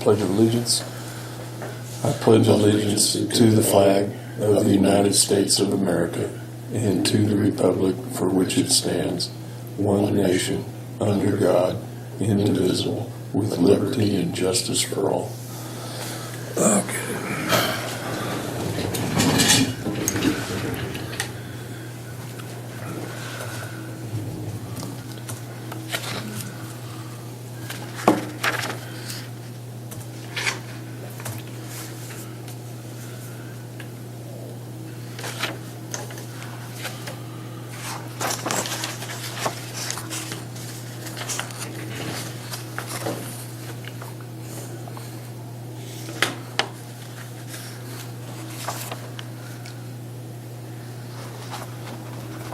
Pledge of Allegiance. I pledge allegiance to the flag of the United States of America and to the republic for which it stands, one nation, under God, indivisible, with liberty and justice for all. Okay.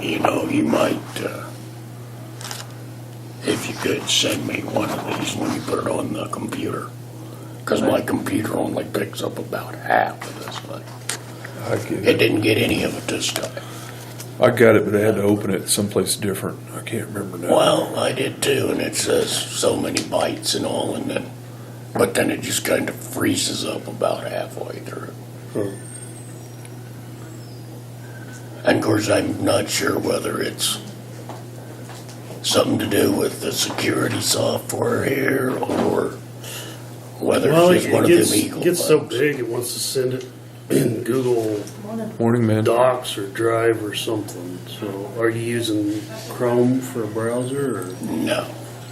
You know, you might, if you could, send me one of these when you put it on the computer. Because my computer only picks up about half of this thing. I get It it. didn't get any of it this time. I got it, but I had to open it someplace different. I can't remember now. Well, I did too, and it says so many bytes and all, but then it just kind of freezes up about halfway through. And of course, I'm not sure whether it's something to do with the security software here or whether it's just one of them Eagle It gets so bugs. big it wants to send it in Google Morning, man. Docs or Drive or something. So are you using Chrome for a browser, or No.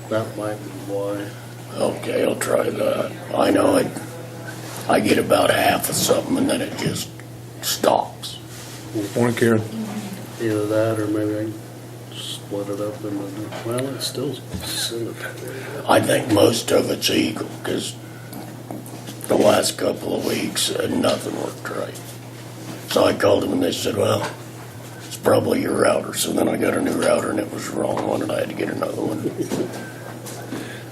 that might be why? Okay, I'll try that. I know I get about half of something and then it just stops. Morning, Karen. Either that or maybe I can split it up into, well, it's still send it. I think most of it's Eagle because the last couple of weeks nothing worked right. So I called them and they said, well, it's probably your router. So then I got a new router and it was the wrong one and I had to get another one.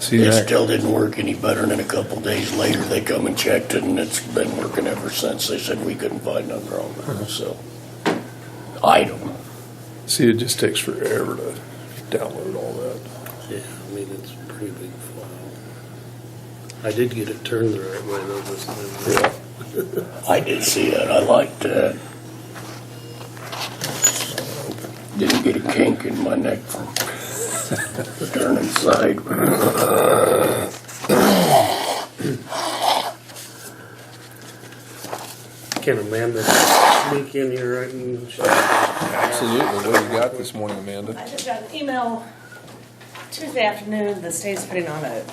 See It that? still didn't work any better, and then a couple days later they come and checked it, and it's been working ever since. They said we couldn't find nothing wrong with it, so I don't know. See, it just takes forever to download all that. Yeah, I mean, it's a pretty big file. I did get it turned the right way though this time. I did see that. I liked that. Didn't get a kink in my neck from turning sideways. Can Amanda sneak in here right and Absolutely. What do you got this morning, Amanda? I just got an email Tuesday afternoon. The state's putting on a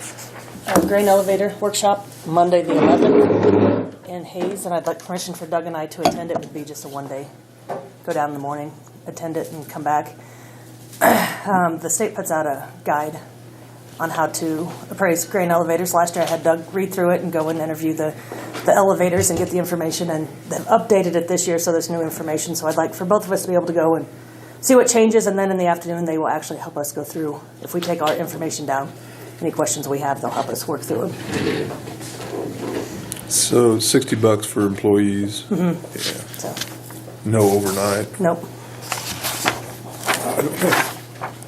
grain elevator workshop Monday the 11th in Hayes, and I'd like permission for Doug and I to attend. It would be just a one-day. Go down in the morning, attend it, and come back. The state puts out a guide on how to appraise grain elevators. Last year I had Doug read through it and go and interview the elevators and get the information, and they've updated it this year, so there's new information. So I'd like for both of us to be able to go and see what changes, and then in the afternoon they will actually help us go through. If we take our information down, any questions we have, they'll help us work through them. So $60 for employees. Mm-hmm. Yeah. So, No overnight. nope.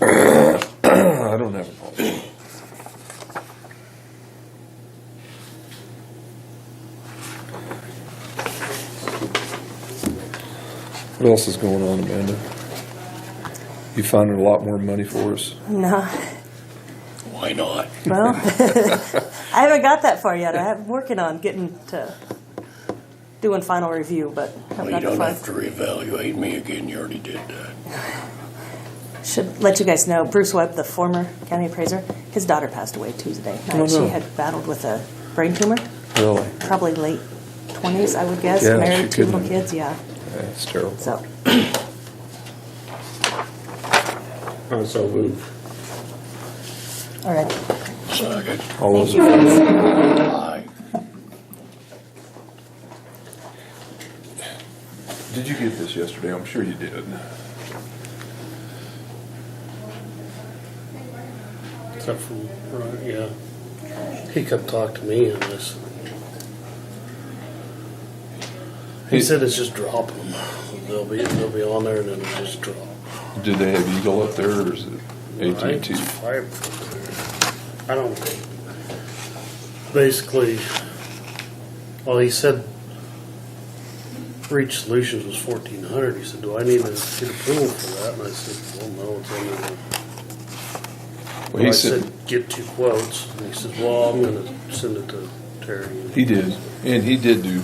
I don't have a problem. What else is going on, Amanda? You finding a lot more money for us? No. Why not? Well, I haven't got that far yet. I'm working on getting to doing final review, but Well, I've you got the don't final. have to reevaluate me again. You already did that. Should let you guys know, Bruce Webb, the former county appraiser, his daughter passed away Tuesday night. Oh, no. She had battled with a brain tumor, Really? probably late 20s, I would guess. Yeah, Married, she 2 little couldn't- kids, yeah. That's terrible. So, so move? all right. Second. All those Thank in you, favor? guys. Aye. Did you get this yesterday? I'm sure you did. Except for, right, yeah. He come talk to me on this. He said it's just dropping them. They'll be on there and then it'll just drop. Did they have Eagle up there, or is it Right? AT&T? It's fiber. I don't. basically, well, he said Reach Solutions was 1,400. He said, do I need to get approval for that? And I said, well, no, it's under the. Well, I he said, said, get 2 quotes. And he said, well, I'm gonna send it to Terry. he did, and he did do,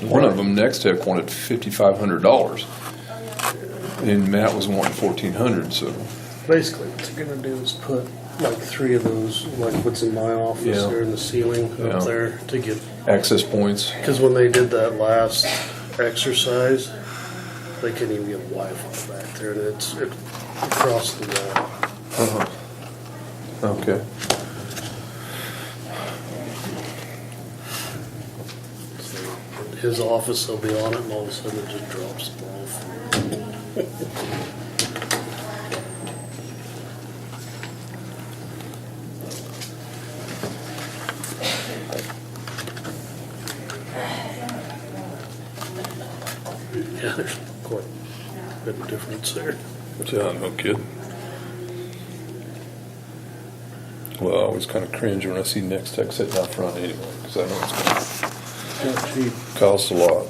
one of them, Next Tech wanted $5,500. And Matt was wanting 1,400, so. Basically, what they're gonna do is put like 3 of those, like what's in my office Yeah. there in the ceiling Yeah. up there to get, Access points. because when they did that last exercise, they couldn't even get Wi-Fi back there, and it's across the wall. Uh-huh. Okay. So his office will be on it, and all of a sudden it just drops them off. Yeah, there's quite a bit of difference there. Yeah, no kidding. Well, I always kind of cringe when I see Next Tech sitting out front anyway, because I know it's going Not cheap. to cost a lot.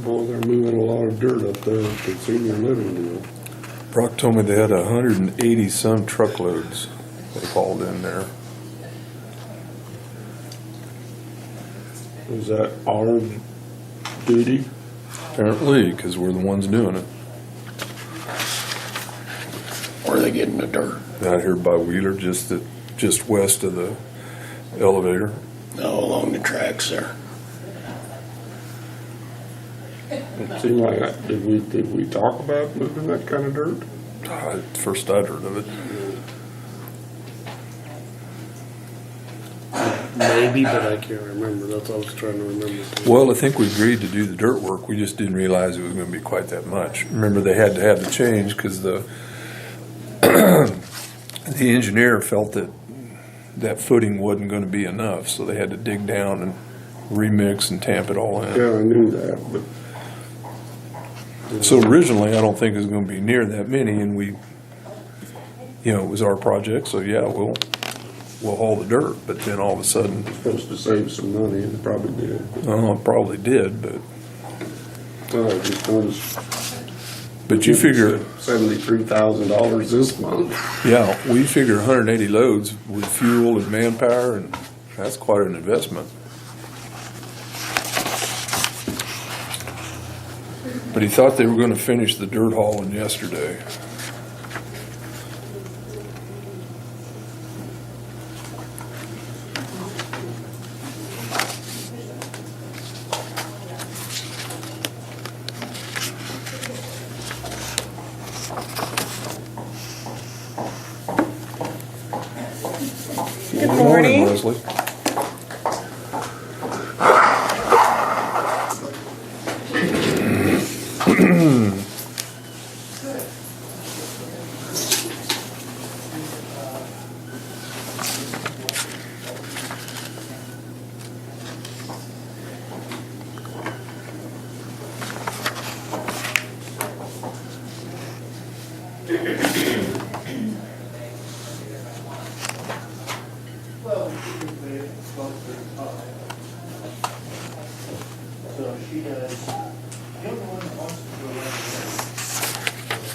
Boy, they're moving a lot of dirt up there at the senior living deal. Brock told me they had 180 some truckloads they hauled in there. Is that our duty? Apparently, because we're the ones doing it. Where are they getting the dirt? Out here by Wheeler, just west of the elevator. No, along the tracks there. It seemed like, did we talk about moving that kind of dirt? First I'd heard of it. Maybe, but I can't remember. That's what I was trying to remember. Well, I think we agreed to do the dirt work. We just didn't realize it was going to be quite that much. Remember, they had to have the change because the the engineer felt that footing wasn't going to be enough, so they had to dig down and remix and tamp it all in. Yeah, I knew that, but So originally, I don't think it was going to be near that many, and we, it was our project, so yeah, we'll haul the dirt. But then all of a sudden, supposed to save some money, and it probably did. well, it probably did, but Well, I just noticed. you figure, $73,000 this month. yeah, we figure 180 loads with fuel and manpower, and that's quite an investment. But he thought they were going to finish the dirt hauling yesterday. Good morning. Leslie. So she does. You're the one that wants to go in there.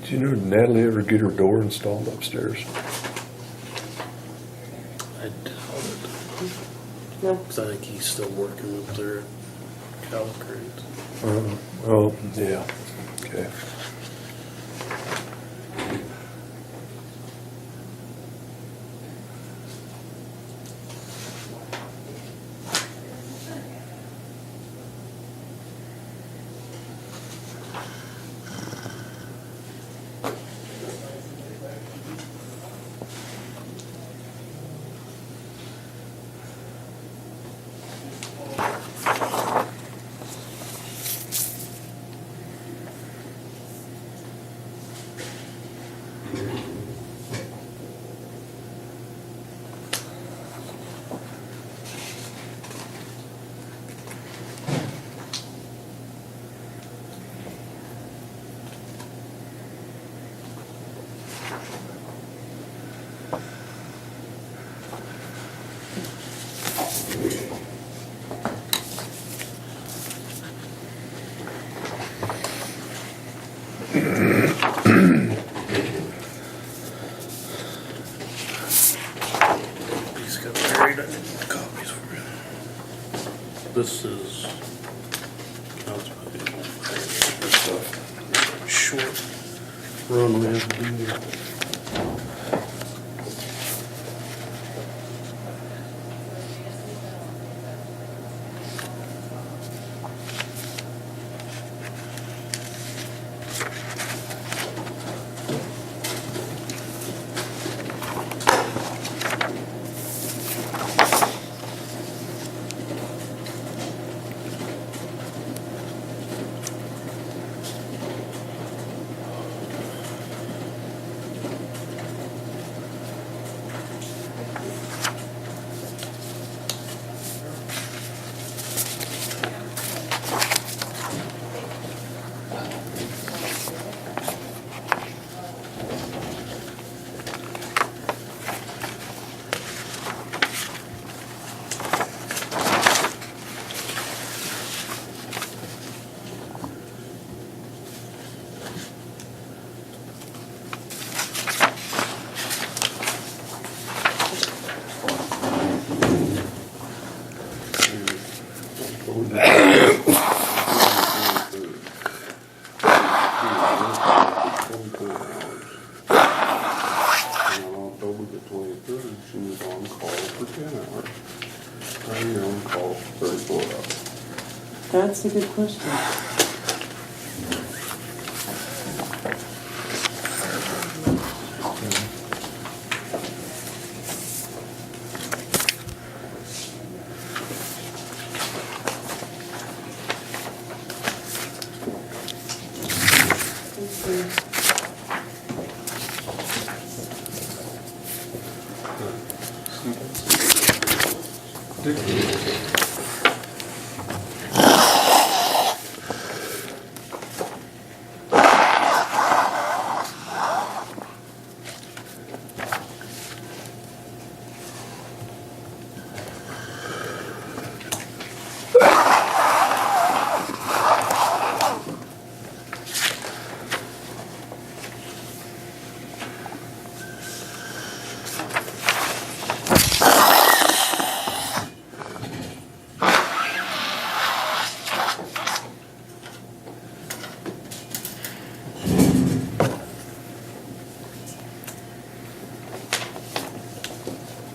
Did you know Natalie ever get her door installed upstairs? I doubt it. No. 'Cause I think he's still working up there at Calcranes. Oh, yeah, okay. He's got married. I need copies for you. This is. That's probably the short run we have to do here. On October the 23rd, she was on call for 10 hours. Now you're on call for 34 hours. That's a good question.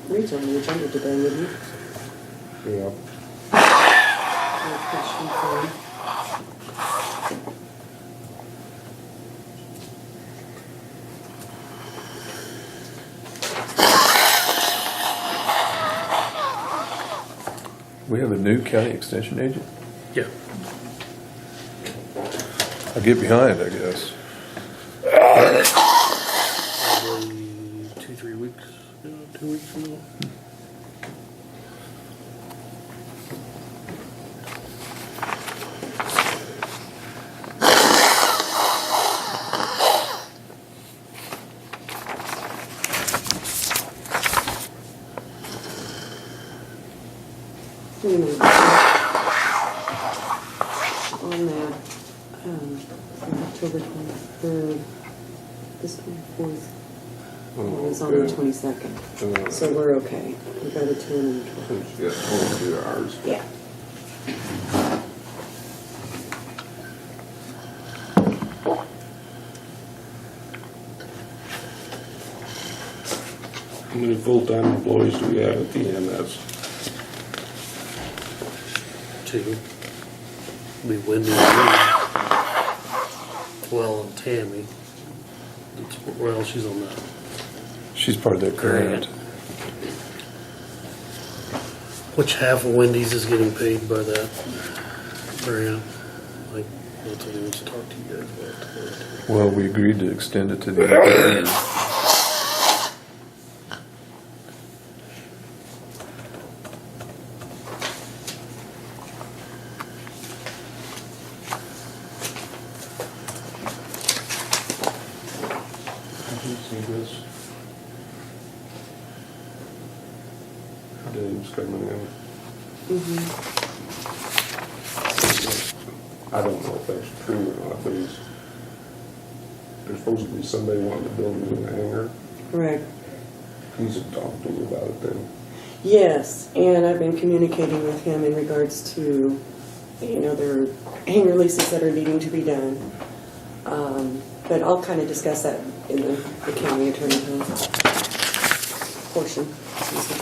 Reed's on the agenda today, wouldn't he? Yeah. We have a new county extension agent? Yeah. I'll get behind, I guess. Probably 2-3 weeks. 2 weeks ago. Wait a minute. On that, October 23rd, this 24th, it's on the 22nd. So we're okay. We got a 10 and 12. She got 22 hours. Yeah. How many full-time employees do we have at the EMS? 2. Be Wendy and me. Well, and Tammy. Well, she's on that. She's part of that grant. Which half of Wendy's is getting paid by that grant? Like, that's what he wants to talk to you guys about. Well, we agreed to extend it to the end of the year. Did you see this? Dave's coming in. I don't know if that's true or not, but there's supposed to be somebody wanting to build a new hangar. Correct. He's talked to me about it then. Yes, and I've been communicating with him in regards to, there are hangar leases that are needing to be done. But I'll kind of discuss that in the county attorney portion. Excuse me.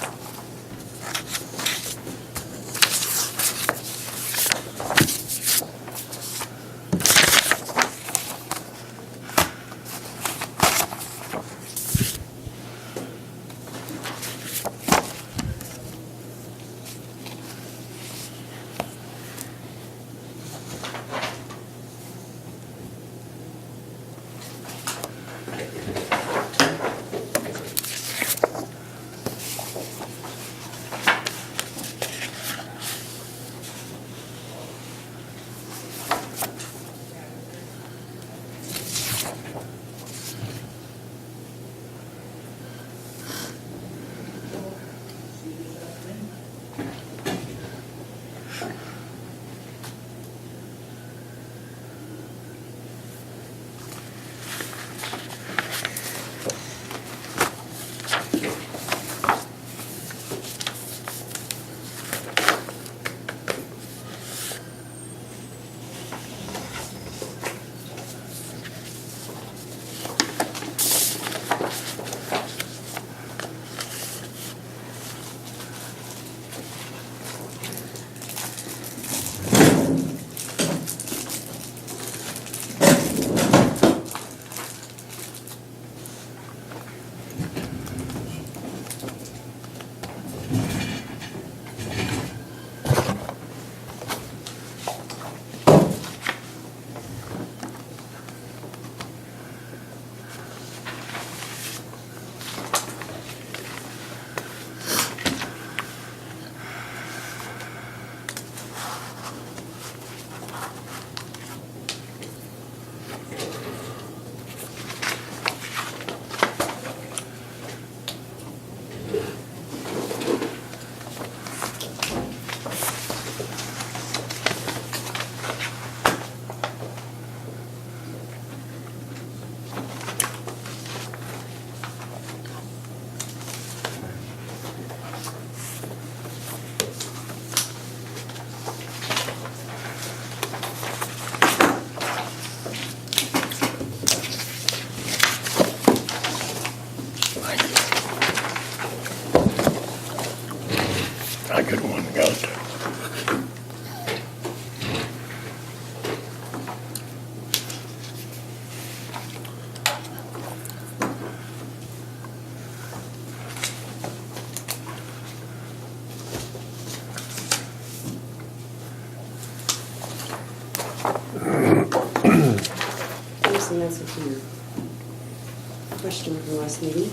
I could have won the goat. Here's the answer to your question from last meeting.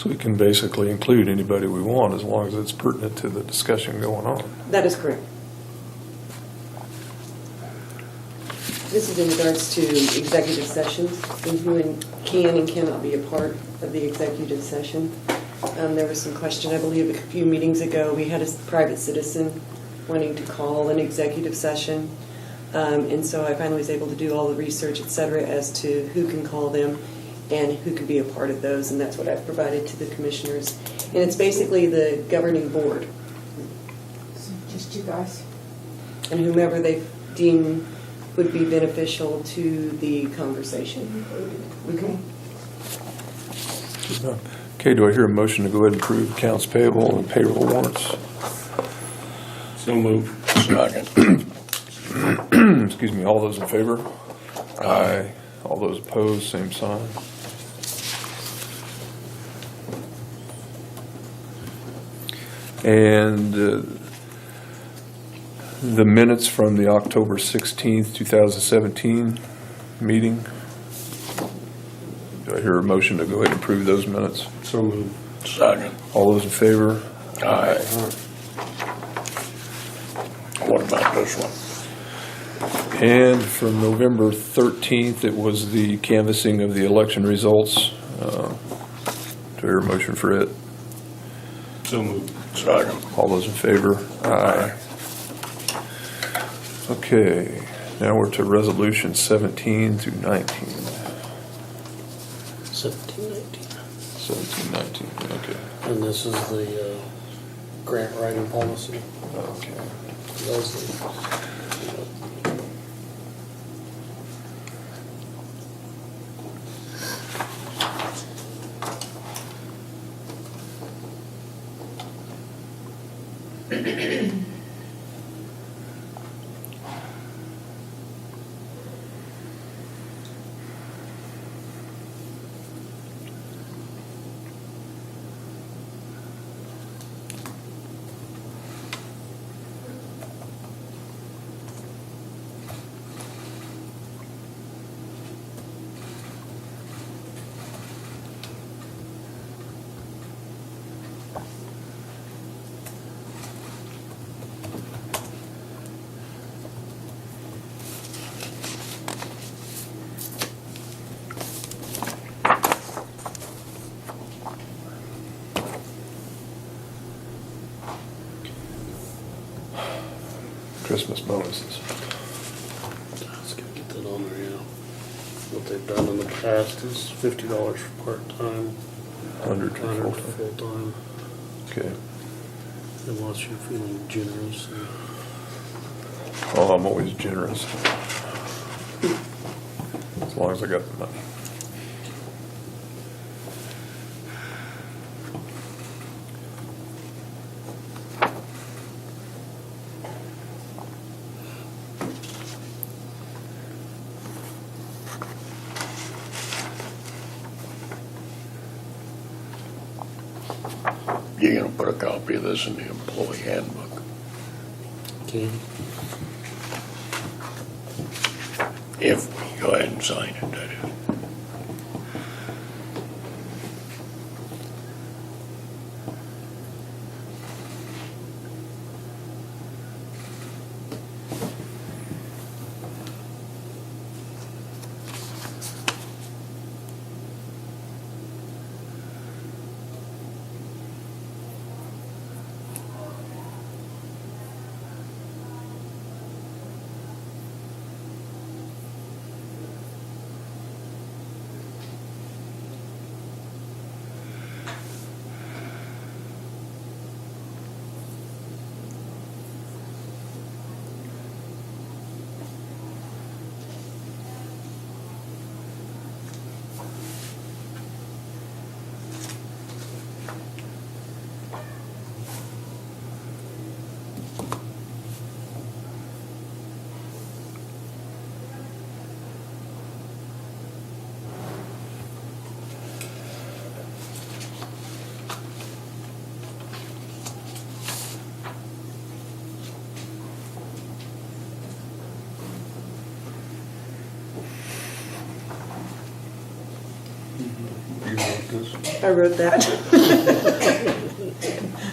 So we can basically include anybody we want as long as it's pertinent to the discussion going on. That is correct. This is in regards to executive sessions and who can and cannot be a part of the executive session. There was some question, I believe, a few meetings ago. We had a private citizen wanting to call an executive session. And so I finally was able to do all the research, et cetera, as to who can call them and who can be a part of those. And that's what I've provided to the commissioners. And it's basically the governing board So just you guys. and whomever they deem would be beneficial to the conversation. Okay. Okay, do I hear a motion to go ahead and approve accounts payable and payroll warrants? So move. Second. Excuse me, all those in favor? Aye. All those opposed, same sign. And the minutes from the October 16th, 2017 meeting. Do I hear a motion to go ahead and approve those minutes? So moved. Second. All those in favor? Aye. What about this one? And from November 13th, it was the canvassing of the election results. Do I hear a motion for it? So moved. Second. All those in favor? Aye. Okay, now we're to resolution 17 through 19. 17, 19. 17, 19, okay. And this is the grant writing policy. Okay. Leslie. Christmas bonuses. Let's get that on there, yeah. What they've done in the past is $50 for part-time, 100 for 100 for full-time. full-time, Okay. unless you're feeling generous. Oh, I'm always generous. As long as I got the money. You're gonna put a copy of this in the employee handbook. Okay. If we go ahead and sign it, that is. You know, this. I wrote that.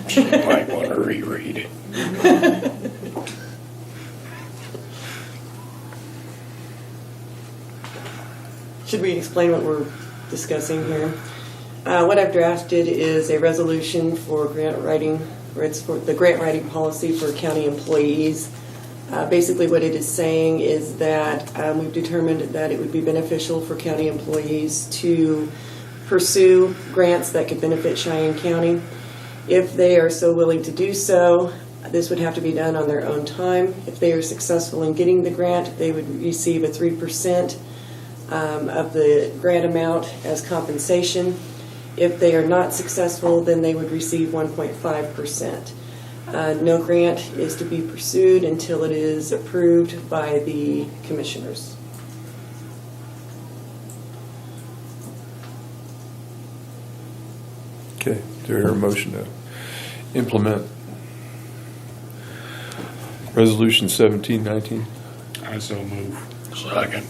You might want to reread it. Should we explain what we're discussing here? What I've drafted is a resolution for grant writing, or it's for the grant writing policy for county employees. Basically what it is saying is that we've determined that it would be beneficial for county employees to pursue grants that could benefit Cheyenne County. If they are so willing to do so, this would have to be done on their own time. If they are successful in getting the grant, they would receive a 3% of the grant amount as compensation. If they are not successful, then they would receive 1.5%. No grant is to be pursued until it is approved by the commissioners. Okay, do I hear a motion to implement Resolution 1719? I so move. Second.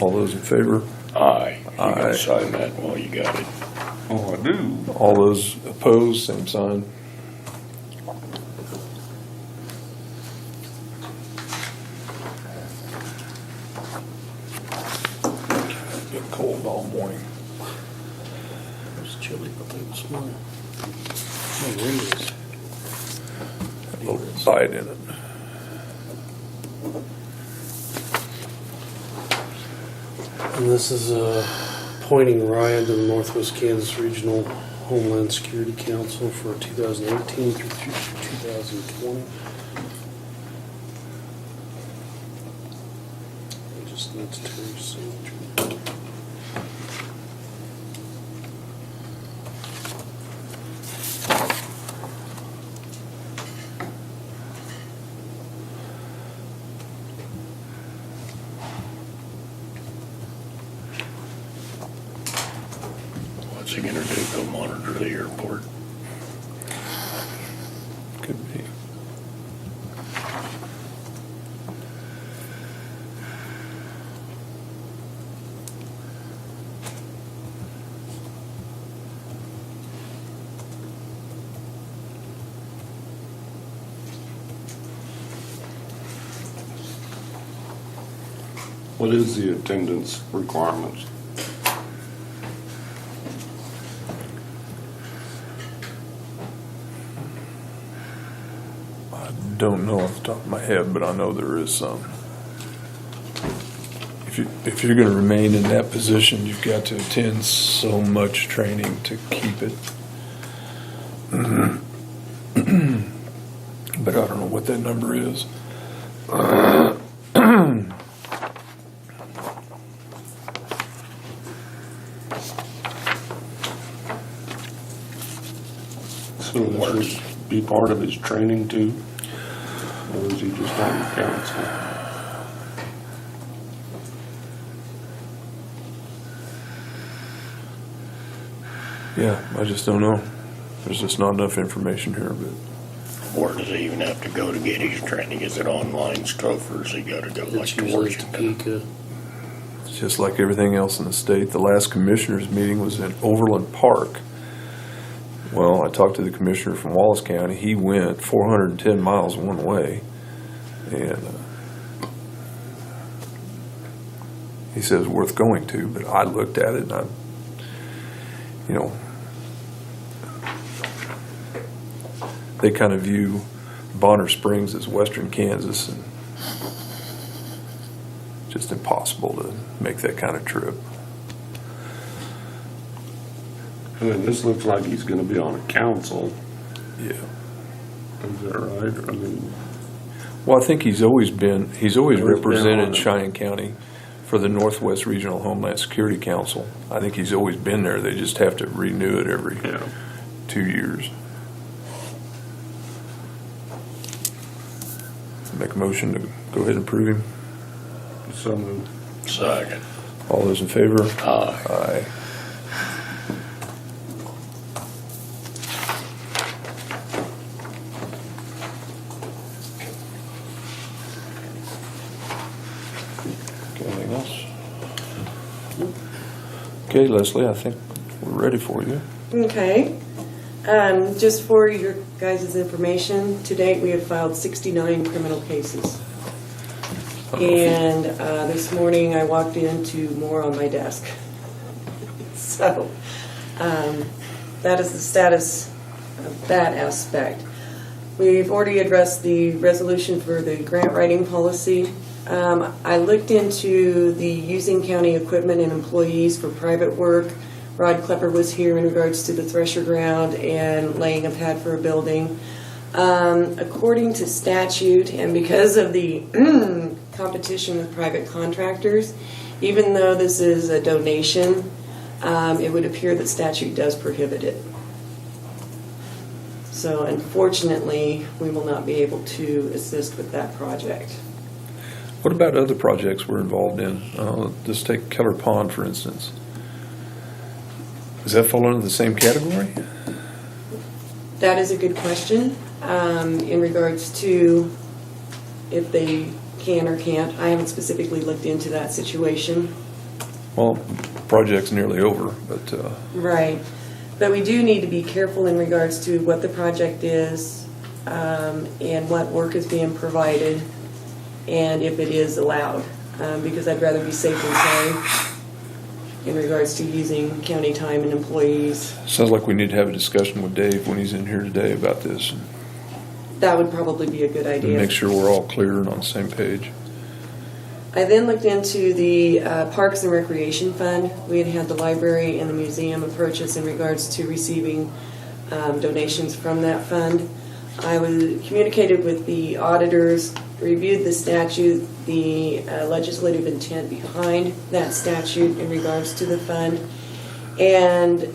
All those in favor? Aye. You Aye. can sign that while you got it. Oh, I do. All those opposed, same sign. It's been cold all morning. It was chilly, but it was warm. No windows. A little bite in it. And this is appointing Ryan to the Northwest Kansas Regional Homeland Security Council for 2018 through 2020. It just needs Terry's signature. What's he gonna do? Go monitor the airport? Could be. What is the attendance requirements? I don't know off the top of my head, but I know there is some. If you're going to remain in that position, you've got to attend so much training to keep it. But I don't know what that number is. So this would be part of his training too? Or is he just on the council? Yeah, I just don't know. There's just not enough information here, but Where does he even have to go to get his training? Is it online stuff or has he gotta go like It's to usually Washington? Topeka. it's just like everything else in the state. The last commissioners meeting was in Overland Park. Well, I talked to the commissioner from Wallace County. He went 410 miles one way. And he says worth going to, but I looked at it and they kind of view Bonner Springs as western Kansas, and just impossible to make that kind of trip. And then this looks like he's gonna be on a council, Yeah. is that right? I mean, Well, I think he's always Always represented been on it. Cheyenne County for the Northwest Regional Homeland Security Council. I think he's always been there. They just have to renew it every yeah. 2 years. Make a motion to go ahead and approve him. So moved. Second. All those in favor? Aye. Aye. Okay, anything else? Okay, Leslie, I think we're ready for you. Okay. Just for your guys' information, to date, we have filed 69 criminal cases. And this morning, I walked into more on my desk. So that is the status of that aspect. We've already addressed the resolution for the grant writing policy. I looked into the using county equipment and employees for private work. Rod Klepper was here in regards to the thresher ground and laying a pad for a building. According to statute, and because of the competition with private contractors, even though this is a donation, it would appear that statute does prohibit it. So unfortunately, we will not be able to assist with that project. What about other projects we're involved in? Just take Keller Pond, for instance. Does that fall under the same category? That is a good question in regards to if they can or can't. I haven't specifically looked into that situation. Well, project's nearly over, but Right. But we do need to be careful in regards to what the project is and what work is being provided and if it is allowed. Because I'd rather be safe than sorry in regards to using county time and employees. sounds like we need to have a discussion with Dave when he's in here today about this That would probably be a good and idea. make sure we're all clear and on the same page. I then looked into the Parks and Recreation Fund. We had the library and the museum approach us in regards to receiving donations from that fund. I was communicated with the auditors, reviewed the statute, the legislative intent behind that statute in regards to the fund, and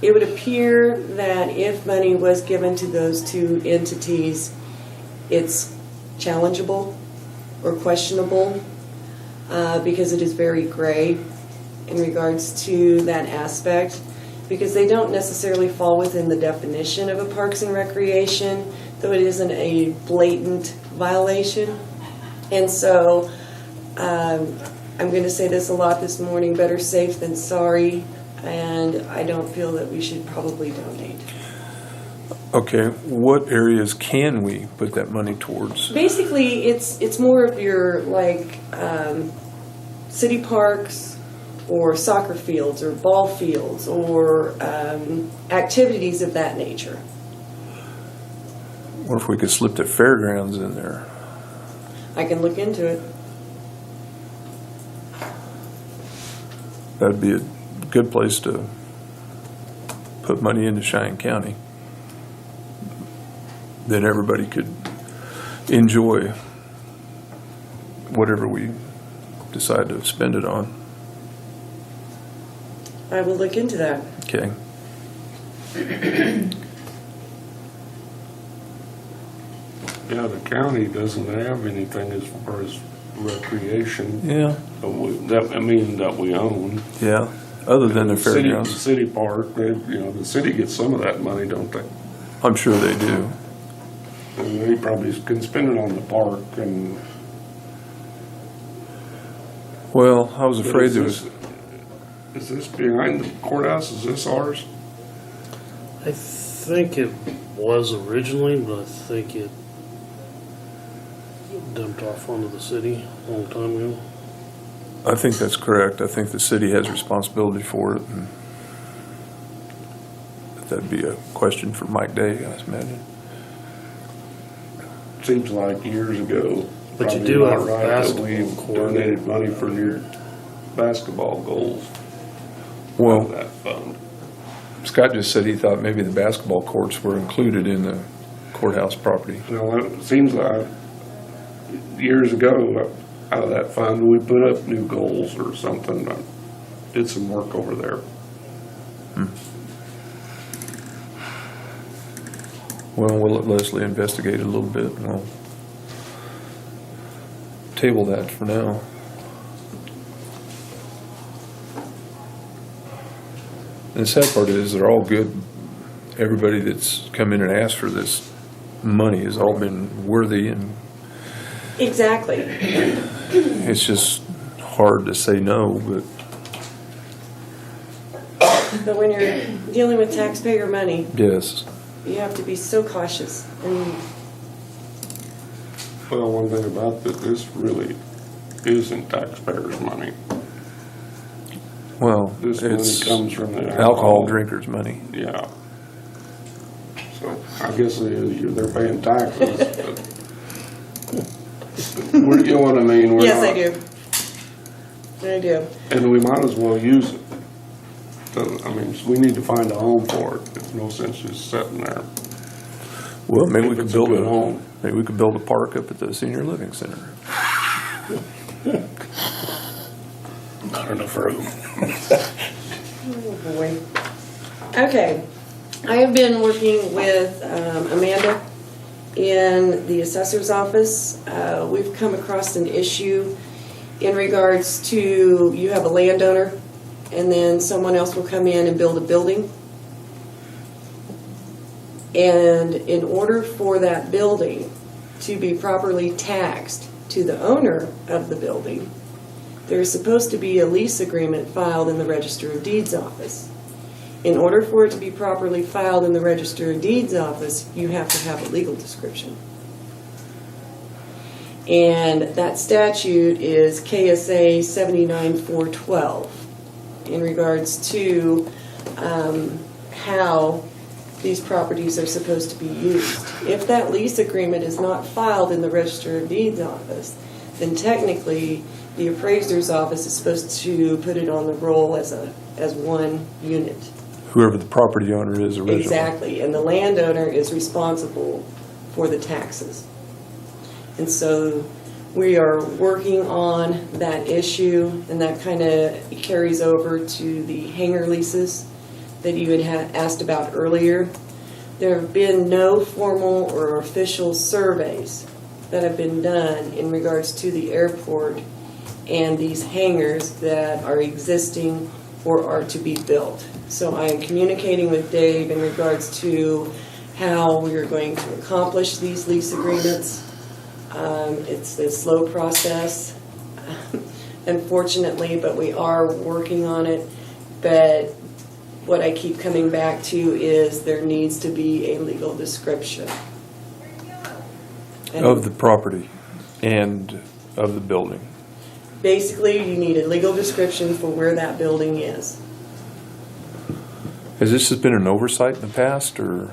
it would appear that if money was given to those two entities, it's challengeable or questionable because it is very gray in regards to that aspect, because they don't necessarily fall within the definition of a Parks and Recreation, though it isn't a blatant violation. And so I'm going to say this a lot this morning, better safe than sorry, and I don't feel that we should probably donate. Okay, what areas can we put that money towards? Basically, it's more of your like city parks or soccer fields or ball fields or activities of that nature. What if we could slip the fairgrounds in there? I can look into it. That'd be a good place to put money into Cheyenne County. Then everybody could enjoy whatever we decide to spend it on. I will look into that. Okay. Yeah, the county doesn't have anything as far as recreation. Yeah. That we own. Yeah. Other than the fairgrounds. City park, the city gets some of that money, don't they? I'm sure they do. And they probably can spend it on the park and. Well, I was afraid there was. Is this behind the courthouse? Is this ours? I think it was originally, but I think it dumped off onto the city a long time ago. I think that's correct. I think the city has responsibility for it. And that'd be a question for Mike Day, I imagine. Seems like years ago. But you probably do not have a right, that basketball we court. donated money for new basketball goals out of Well, that fund. Scott just said he thought maybe the basketball courts were included in the courthouse property. It seems like years ago, out of that fund, we put up new goals or something, did some work over there. Well, we'll let Leslie investigate a little bit, and we'll table that for now. And the sad part is, they're all good. Everybody that's come in and asked for this money has all been worthy, and Exactly. it's just hard to say no, but But when you're dealing with taxpayer money, Yes. you have to be so cautious. And Well, one thing about this really isn't taxpayers' money. Well, This money it's comes from the alcohol drinkers' money. Yeah. So I guess they're paying taxes, but. You know what I mean? We're yes, I not- do. I do. And we might as well use it. So, I mean, we need to find a home for it. There's no sense just sitting there. Well, maybe If we could it's a build good a home. maybe we could build a park up at the senior living center. Not enough room. Oh, boy. Okay. I have been working with Amanda in the assessor's office. We've come across an issue in regards to you have a landowner and then someone else will come in and build a building. And in order for that building to be properly taxed to the owner of the building, there's supposed to be a lease agreement filed in the Register of Deeds office. In order for it to be properly filed in the Register of Deeds office, you have to have a legal description. And that statute is KSA 79412 in regards to how these properties are supposed to be used. If that lease agreement is not filed in the Register of Deeds office, then technically the appraiser's office is supposed to put it on the roll as one unit. Whoever the property owner is originally. Exactly, and the landowner is responsible for the taxes. And so we are working on that issue, and that kind of carries over to the hangar leases that you had asked about earlier. There have been no formal or official surveys that have been done in regards to the airport and these hangars that are existing or are to be built. So I am communicating with Dave in regards to how we are going to accomplish these lease agreements. It's a slow process, unfortunately, but we are working on it. But what I keep coming back to is there needs to be a legal description. And Of the property and of the building. basically, you need a legal description for where that building is. Has this just been an oversight in the past, or?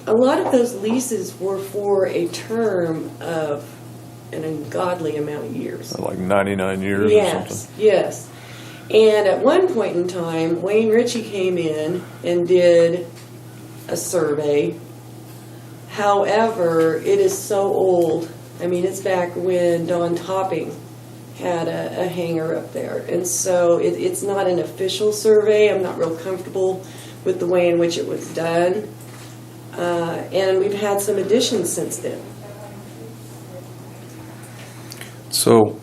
A lot of those leases were for a term of an ungodly amount of years. Like 99 years or Yes, something? yes. And at one point in time, Wayne Ritchie came in and did a survey. However, it is so old. I mean, it's back when Don Topping had a hangar up there. And so it's not an official survey. I'm not real comfortable with the way in which it was done. And we've had some additions since then. So,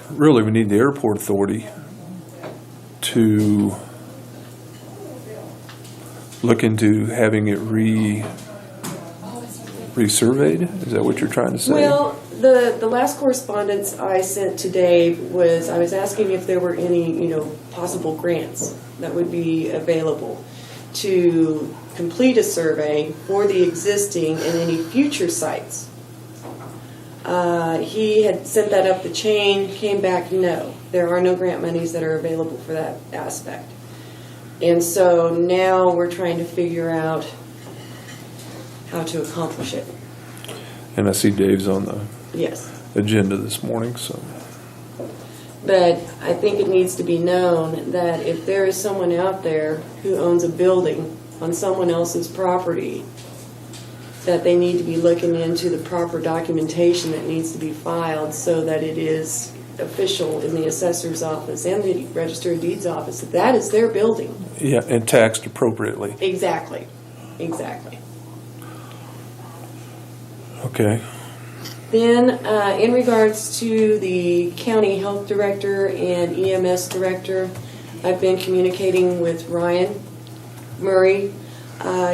really, we need the airport authority to look into having it resurveyed? Is that what you're trying to say? Well, the last correspondence I sent to Dave was I was asking if there were any, possible grants that would be available to complete a survey for the existing and any future sites. He had sent that up the chain, came back, no. There are no grant monies that are available for that aspect. And so now we're trying to figure out how to accomplish it. And I see Dave's on the Yes. agenda this morning, so. But I think it needs to be known that if there is someone out there who owns a building on someone else's property, that they need to be looking into the proper documentation that needs to be filed so that it is official in the assessor's office and the Register of Deeds office. That is their building. Yeah, and taxed appropriately. Exactly. Exactly. Okay. Then, in regards to the county health director and EMS director, I've been communicating with Ryan Murray.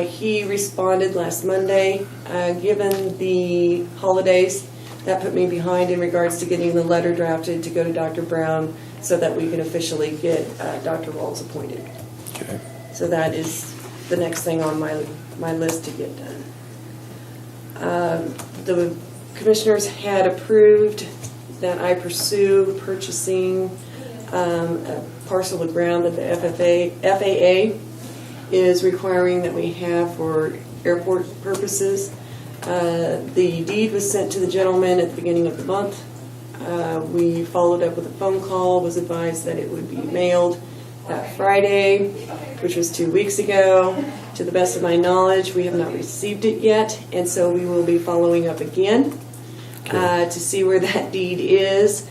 He responded last Monday. Given the holidays, that put me behind in regards to getting the letter drafted to go to Dr. Brown so that we can officially get Dr. Walls appointed. Okay. So that is the next thing on my list to get done. The commissioners had approved that I pursue purchasing a parcel of ground that the FAA is requiring that we have for airport purposes. The deed was sent to the gentleman at the beginning of the month. We followed up with a phone call, was advised that it would be mailed that Friday, which was 2 weeks ago. To the best of my knowledge, we have not received it yet, and so we will be following up again to see where that deed is,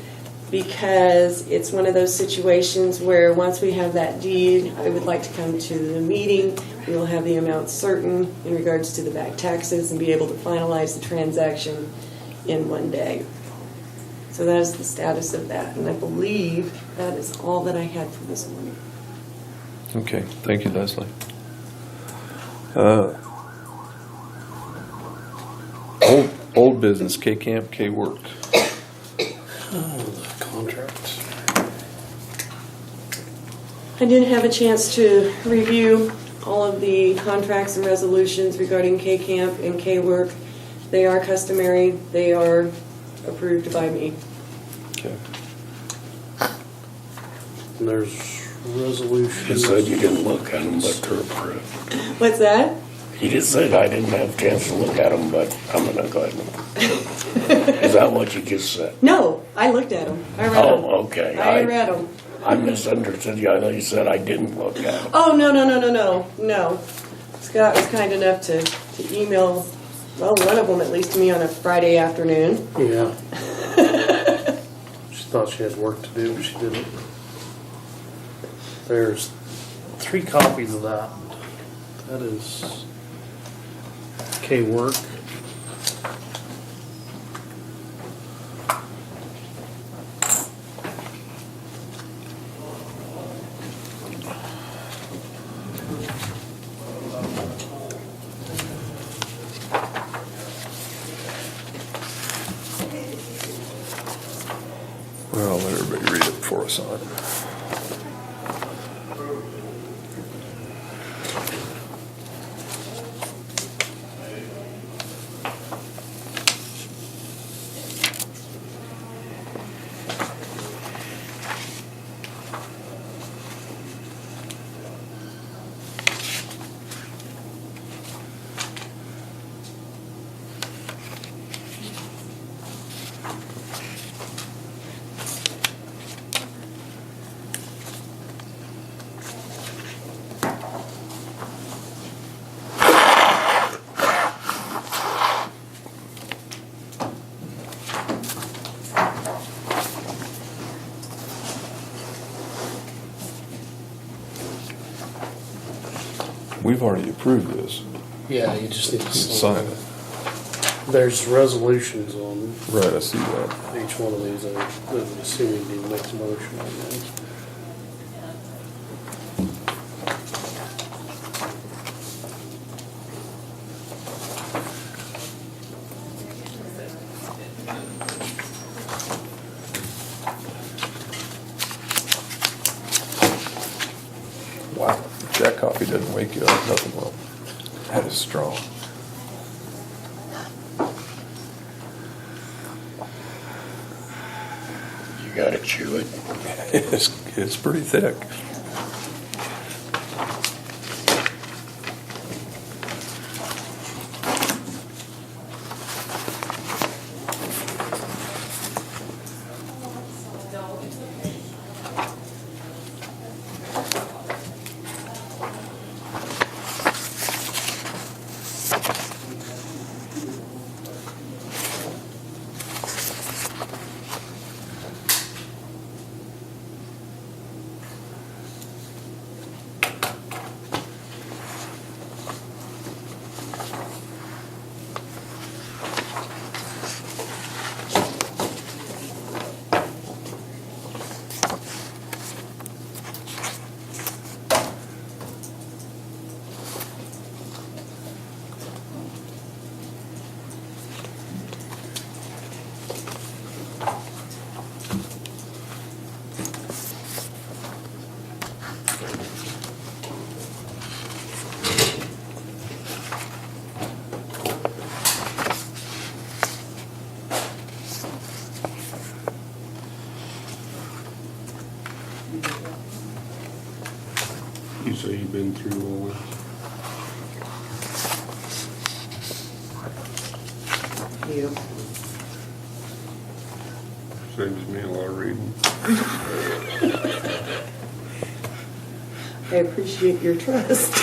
because it's one of those situations where once we have that deed, I would like to come to the meeting. We will have the amount certain in regards to the back taxes and be able to finalize the transaction in one day. So that is the status of that, and I believe that is all that I had for this morning. Okay, thank you, Leslie. Old business, K-Camp, K-Work. The contract. I did have a chance to review all of the contracts and resolutions regarding K-Camp and K-Work. They are customary. They are approved by me. Okay. And there's resolutions. You said you didn't look at them, but they're approved. What's that? You just said I didn't have a chance to look at them, but I'm gonna go ahead and. Is that what you just said? No, I looked at them. I read them. Oh, okay. I read them. I misunderstood you. I thought you said I didn't look at them. Oh, no. Scott was kind enough to email, well, one of them at least to me on a Friday afternoon. Yeah. She thought she had work to do, but she didn't. There's 3 copies of that. That is K-Work. Well, I'll let everybody read it before I sign. We've already approved this. Yeah, you just need to Sign sign it. it. There's resolutions on Right, I see that. each one of these. I'm assuming you need to make a motion on those. Wow, if that coffee doesn't wake you up, nothing will. That is strong. You gotta chew it. It's pretty thick. You say you've been through all this? You. Saves me a lot of reading. I appreciate your trust.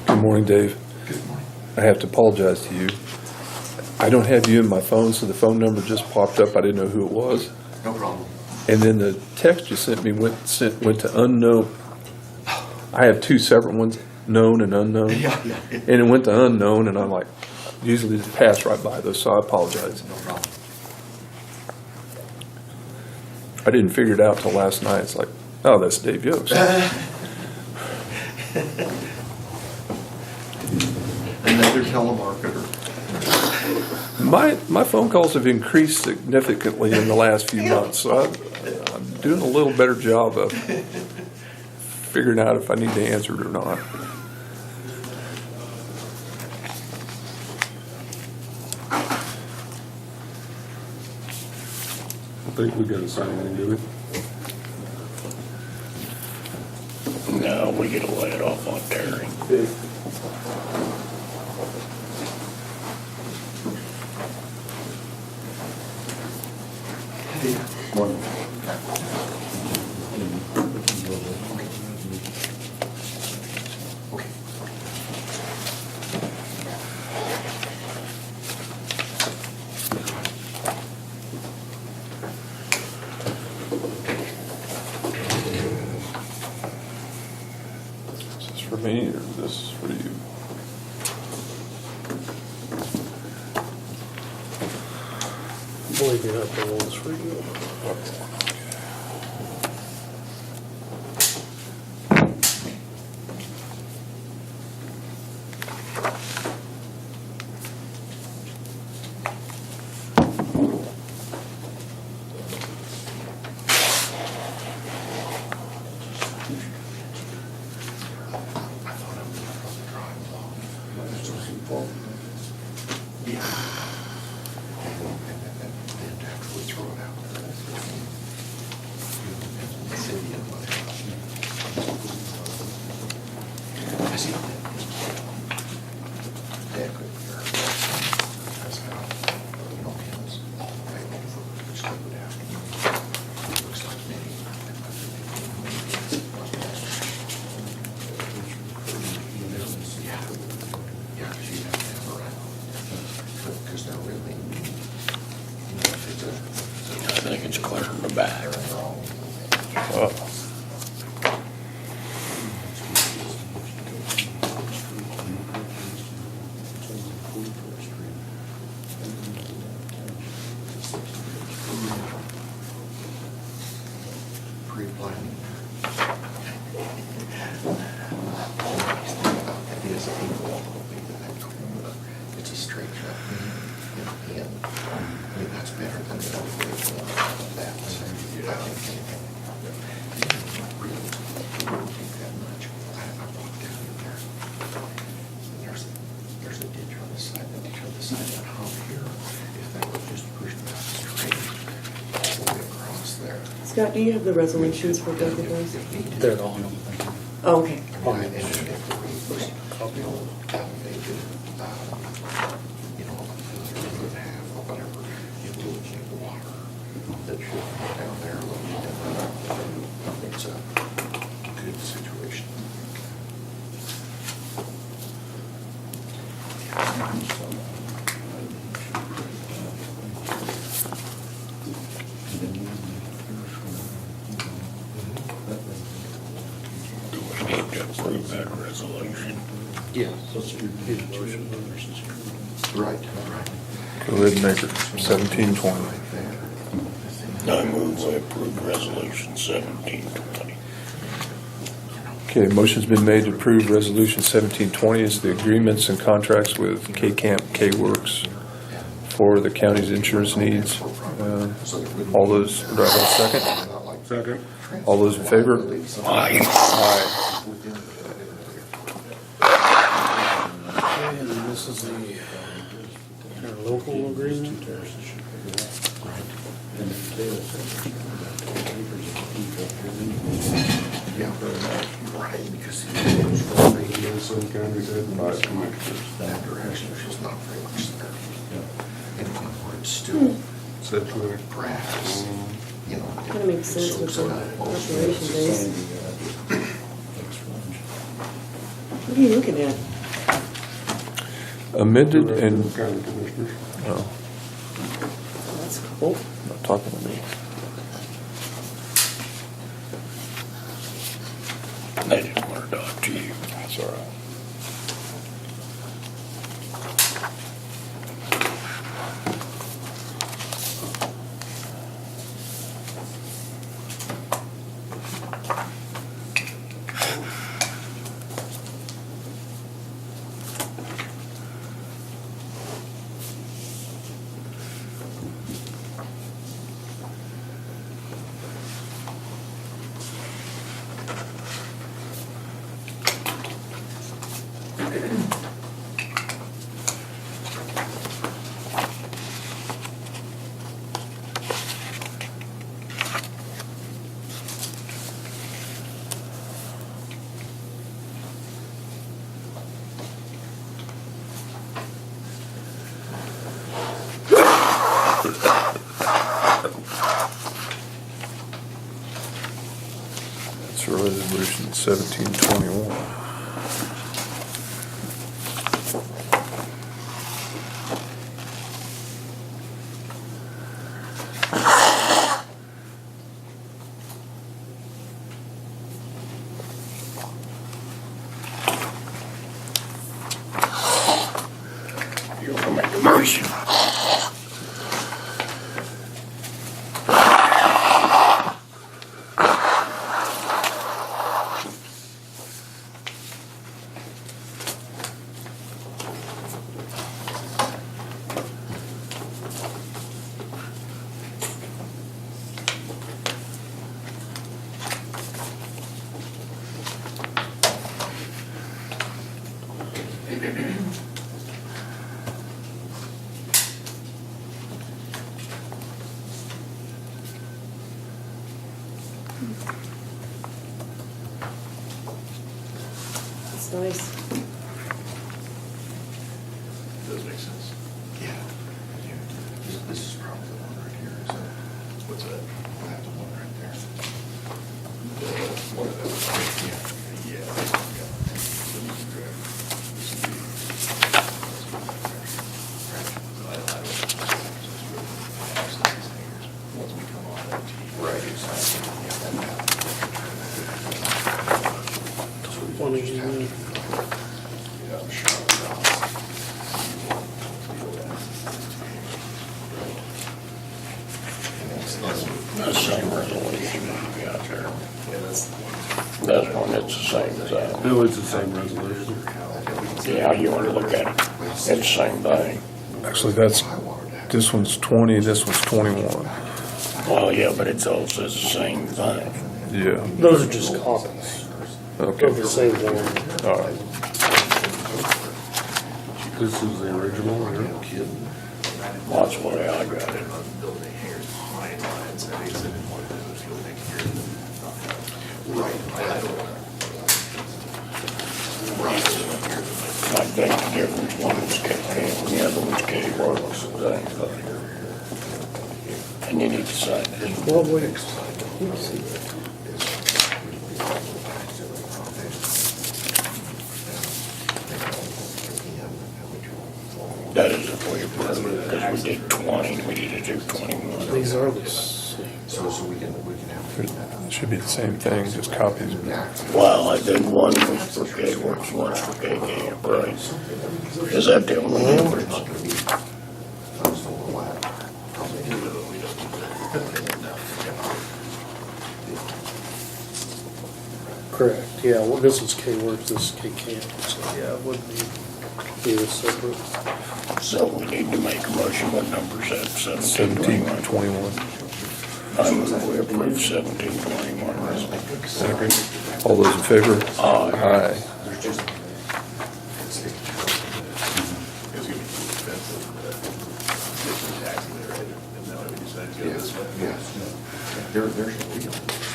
Good morning, Dave. Good morning. I have to apologize to you. I don't have you in my phone, so the phone number just popped up. I didn't know who it was. No problem. And then the text you sent me went to unknown. I have two separate ones, known and unknown. Yeah. And it went to unknown, and I'm like, usually just pass right by those, so I apologize. No problem. I didn't figure it out till last night. It's like, oh, that's Dave Yost. Another telemarketer. My phone calls have increased significantly in the last few months, so I'm doing a little better job of figuring out if I need to answer it or not. I think we got to sign into it. No, we gotta lay it off on Terry. Morning. Okay. Is this for me or is this for you? Believe me, that the one's for you. I think it's clear in the back. Pre-planning. It is a people, it's a straight shot. And, I mean, that's better than the other way around that. So, I think really won't take that much. I walked down in there. And there's a ditch on the side, the ditch on the side of that hump here. If they would just push that straight all the way across there. Scott, do you have the resolutions for both of those? They're on. Oh, okay. It's a good situation. that resolution. Yeah. Need a motion. Right. Go ahead and make it 1720. I move we approve resolution 1720. Okay, motion's been made to approve Resolution 1720 as the agreements and contracts with K-Camp, K-Works for the county's insurance needs. All those, do I have a second? Second. All those in favor? Aye. And this is the interlocal agreement. Yeah, right, because Some counties had 5 commissioners. that direction, she's not very much there. Anything where it's still Sedgwick. grass, you know. Kind of makes sense with the operation days. What are you looking at? Amended and, County commissioners. oh, That's cool. not talking to me. They didn't want to talk to you. That's all right. That's Resolution 1721. You want to make a motion? It's nice. Does make sense. Yeah. This is probably the one right here, is it? What's that? I have the one right there. One of those, yeah. Yeah. So you can grab this and do- I don't- Once we come on that tee. Right, exactly. Yeah, that happens. One again. Yeah, I'm sure. The same resolution you got there. That's one, it's the same as that. No, it's the same resolution. Yeah, you want to look at it. It's the same thing. Actually, this one's 20, this one's 21. Well, yeah, but it's also the same thing. Yeah, Those are just copies okay, of the same one. all right. This is the original here. That's the way I got it. I think the difference, one was K-Camp and the other one's K-Works. And you need to sign this. Well, wait. Let's see. That is if we approve it, because we did 20, we need to do 21. These are the same. So we can have. It should be the same thing, just copies. Yeah. Well, I think one was for K-Works, one's for KK Price. Is that the only difference? Not gonna be, I was told a lot. Probably. Correct, yeah, well, this is K-Works, this is K-Camp, so yeah, it would be a separate. So we need to make a motion. What number's that? 1721. I move we approve 1721. All those in favor? Aye. Aye. There's just. Yes, yes. There's a real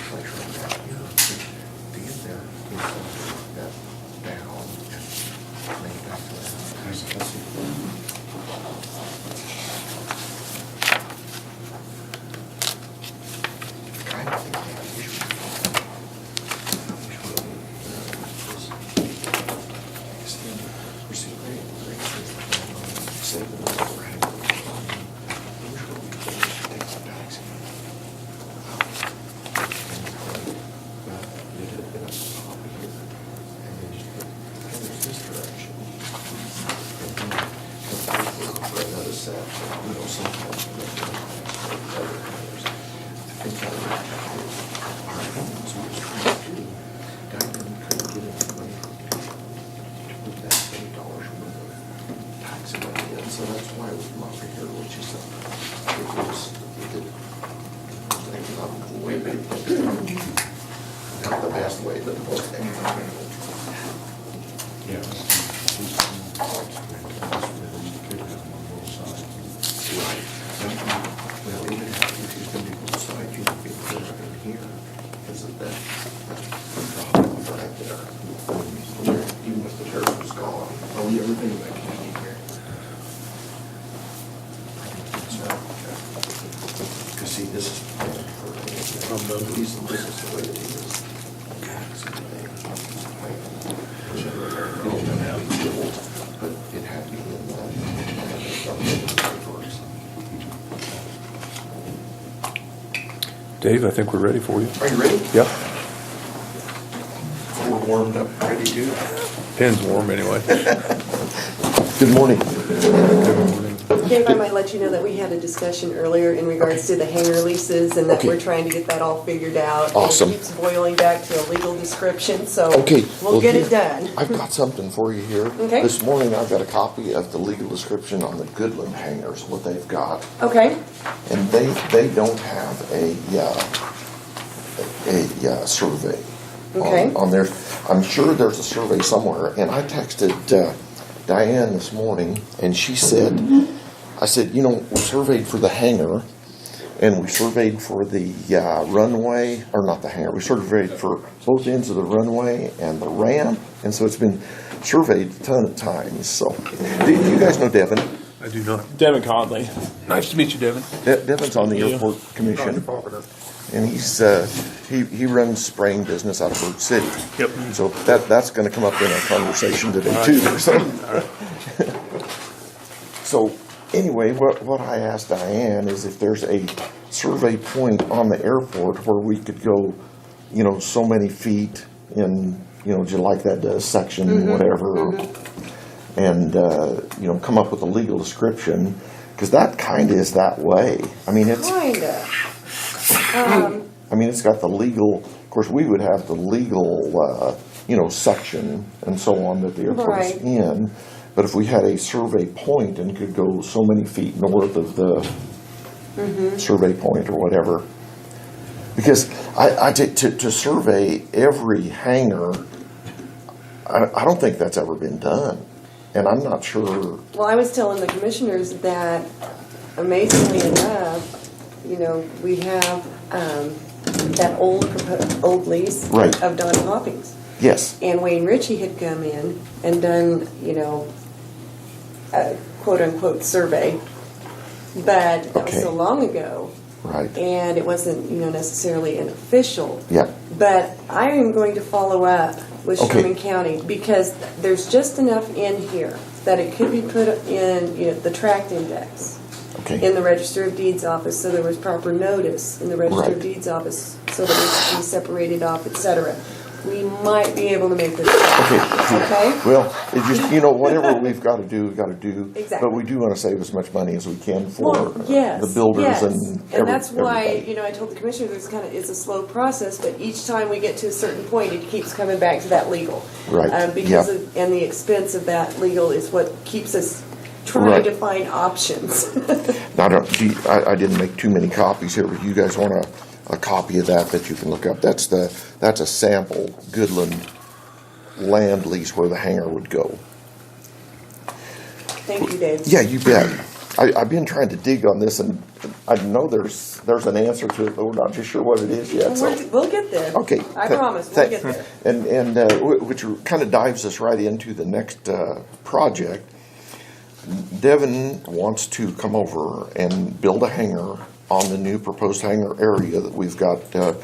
pleasure in that, you know, to get there, you know, that down and make it back to that. Kind of think that we should. Extend it, pursue great, save the money for having. Take some taxi. Another set, you know, sometimes. I think our homes was trying to do, Diamond couldn't get enough money to put that $8 from the tax money in, so that's why we come over here, which is, way better. Not the best way, but the most economical. Right. Well, even if he's going to be both sides, you don't be able to put it in here, because of that problem right there. Even if the turf was gone, I'll leave everything back in here. Because see, this is planned for, this is the way it is. But it had to be in Dave, I think we're ready for you. Are you ready? Yep. We're warmed up, ready to. Pen's warm anyway. Good morning. Dave, I might let you know that we had a discussion earlier in regards to the hangar leases and that Okay. we're trying to get that all figured out. Awesome. It keeps boiling back to a legal description, so Okay. we'll well, get here- it done. I've got something for you here. Okay. This morning I've got a copy of the legal description on the Goodland hangars, what they've got. Okay, And they don't have a survey Okay. on there. I'm sure there's a survey somewhere. And I texted Diane this morning, and she said, I said, you know, we surveyed for the hangar, and we surveyed for the runway, or not the hangar, we surveyed for both ends of the runway and the ramp, and so it's been surveyed a ton of times. So, do you guys know Devin? I do not. Devin Conley. Nice to meet you, Devin. Devin's on the airport commission, and he runs spraying business out of Bird City. Yep. So that's going to come up in our conversation today too. So anyway, what I asked Diane is if there's a survey point on the airport where we could go, you know, so many feet in, you know, just like that does section whatever, and you know, come up with a legal description, because that kind of is that way. I mean, it's. kinda. I mean, it's got the legal, of course, we would have the legal, you know, section and so on that the airport's Right. in. But if we had a survey point and could go so many feet north of the survey point or whatever. Because to survey every hangar, I don't think that's ever been done. And I'm not sure, Well, I was telling the commissioners that amazingly enough, you know, we have that old lease Right. of Don Hoppings. yes, And Wayne Ritchie had come in and done, you know, a quote-unquote survey. But that was Okay. so long ago, right, and it wasn't, you know, necessarily an official. yeah, But I am going to follow up with Okay. Sherman County, because there's just enough in here that it could be put in, you know, the tract index. Okay. in the Register of Deeds office, so there was proper notice in the Register Right. of Deeds office, so that it could be separated off, etc. We might be able to make this happen. Okay? Well, it just, you know, whatever we've got to do, we've got to do. Exactly. But we do want to save as much money as we can for Well, yes, the builders yes. and that's why, everybody. you know, I told the commissioner there's it's a slow process, but each time we get to a certain point, it keeps coming back to that legal. Right, Because yeah. and the expense of that legal is what keeps us trying Right. to find options. I didn't make too many copies here, but you guys want a copy of that you can look up. That's a sample Goodland land lease where the hangar would go. Thank you, Dave. Yeah, you bet. I've been trying to dig on this, and I know there's an answer to it, but we're not just sure what it is yet. So. We'll get there. Okay. I promise, we'll get there. And which kind of dives us right into the next project. Devin wants to come over and build a hangar on the new proposed hangar area that we've got, the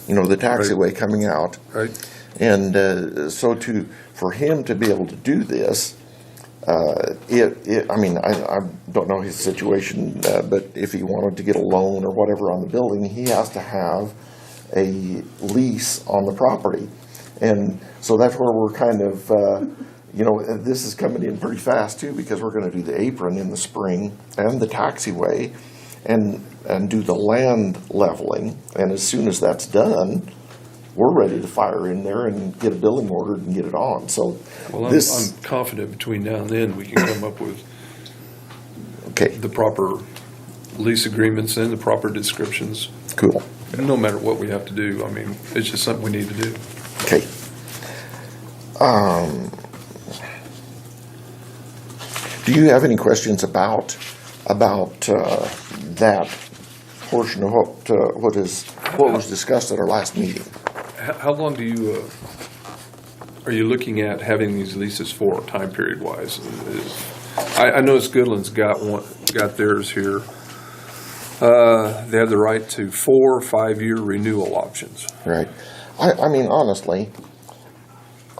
taxiway coming out. Right. And so for him to be able to do this, I don't know his situation, but if he wanted to get a loan or whatever on the building, he has to have a lease on the property. And so that's where we're kind of, this is coming in pretty fast too, because we're going to do the apron in the spring and the taxiway and do the land leveling. And as soon as that's done, we're ready to fire in there and get a building ordered and get it on. So Well, this, I'm confident between now and then we can come up with okay, the proper lease agreements and the proper descriptions, cool. no matter what we have to do. I mean, it's just something we need to do. Okay. Do you have any questions about that portion of what was discussed at our last meeting? How long are you looking at having these leases for, time period wise? I noticed Goodland's got theirs here. They have the right to 4 or 5 year renewal options. Right. I mean, honestly,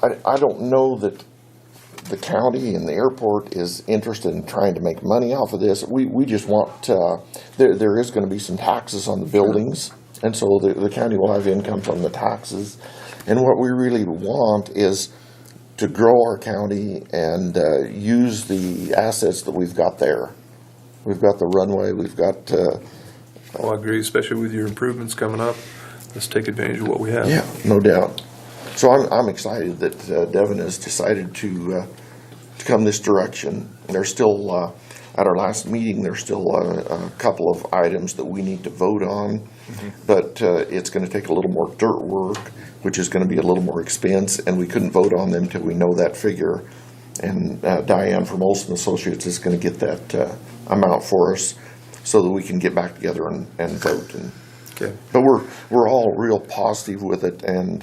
I don't know that the county and the airport is interested in trying to make money off of this. We just want, there is going to be some taxes on the buildings, and so the county will have income from the taxes. And what we really want is to grow our county and use the assets that we've got there. We've got the runway, we've got... I agree, especially with your improvements coming up. Let's take advantage of what we have. Yeah, no doubt. So I'm excited that Devin has decided to come this direction. There's still, at our last meeting, there's still a couple of items that we need to vote on, but it's going to take a little more dirt work, which is going to be a little more expense, and we couldn't vote on them till we know that figure. And Diane from Olson Associates is going to get that amount for us so that we can get back together and vote. Okay. But we're all real positive with it, and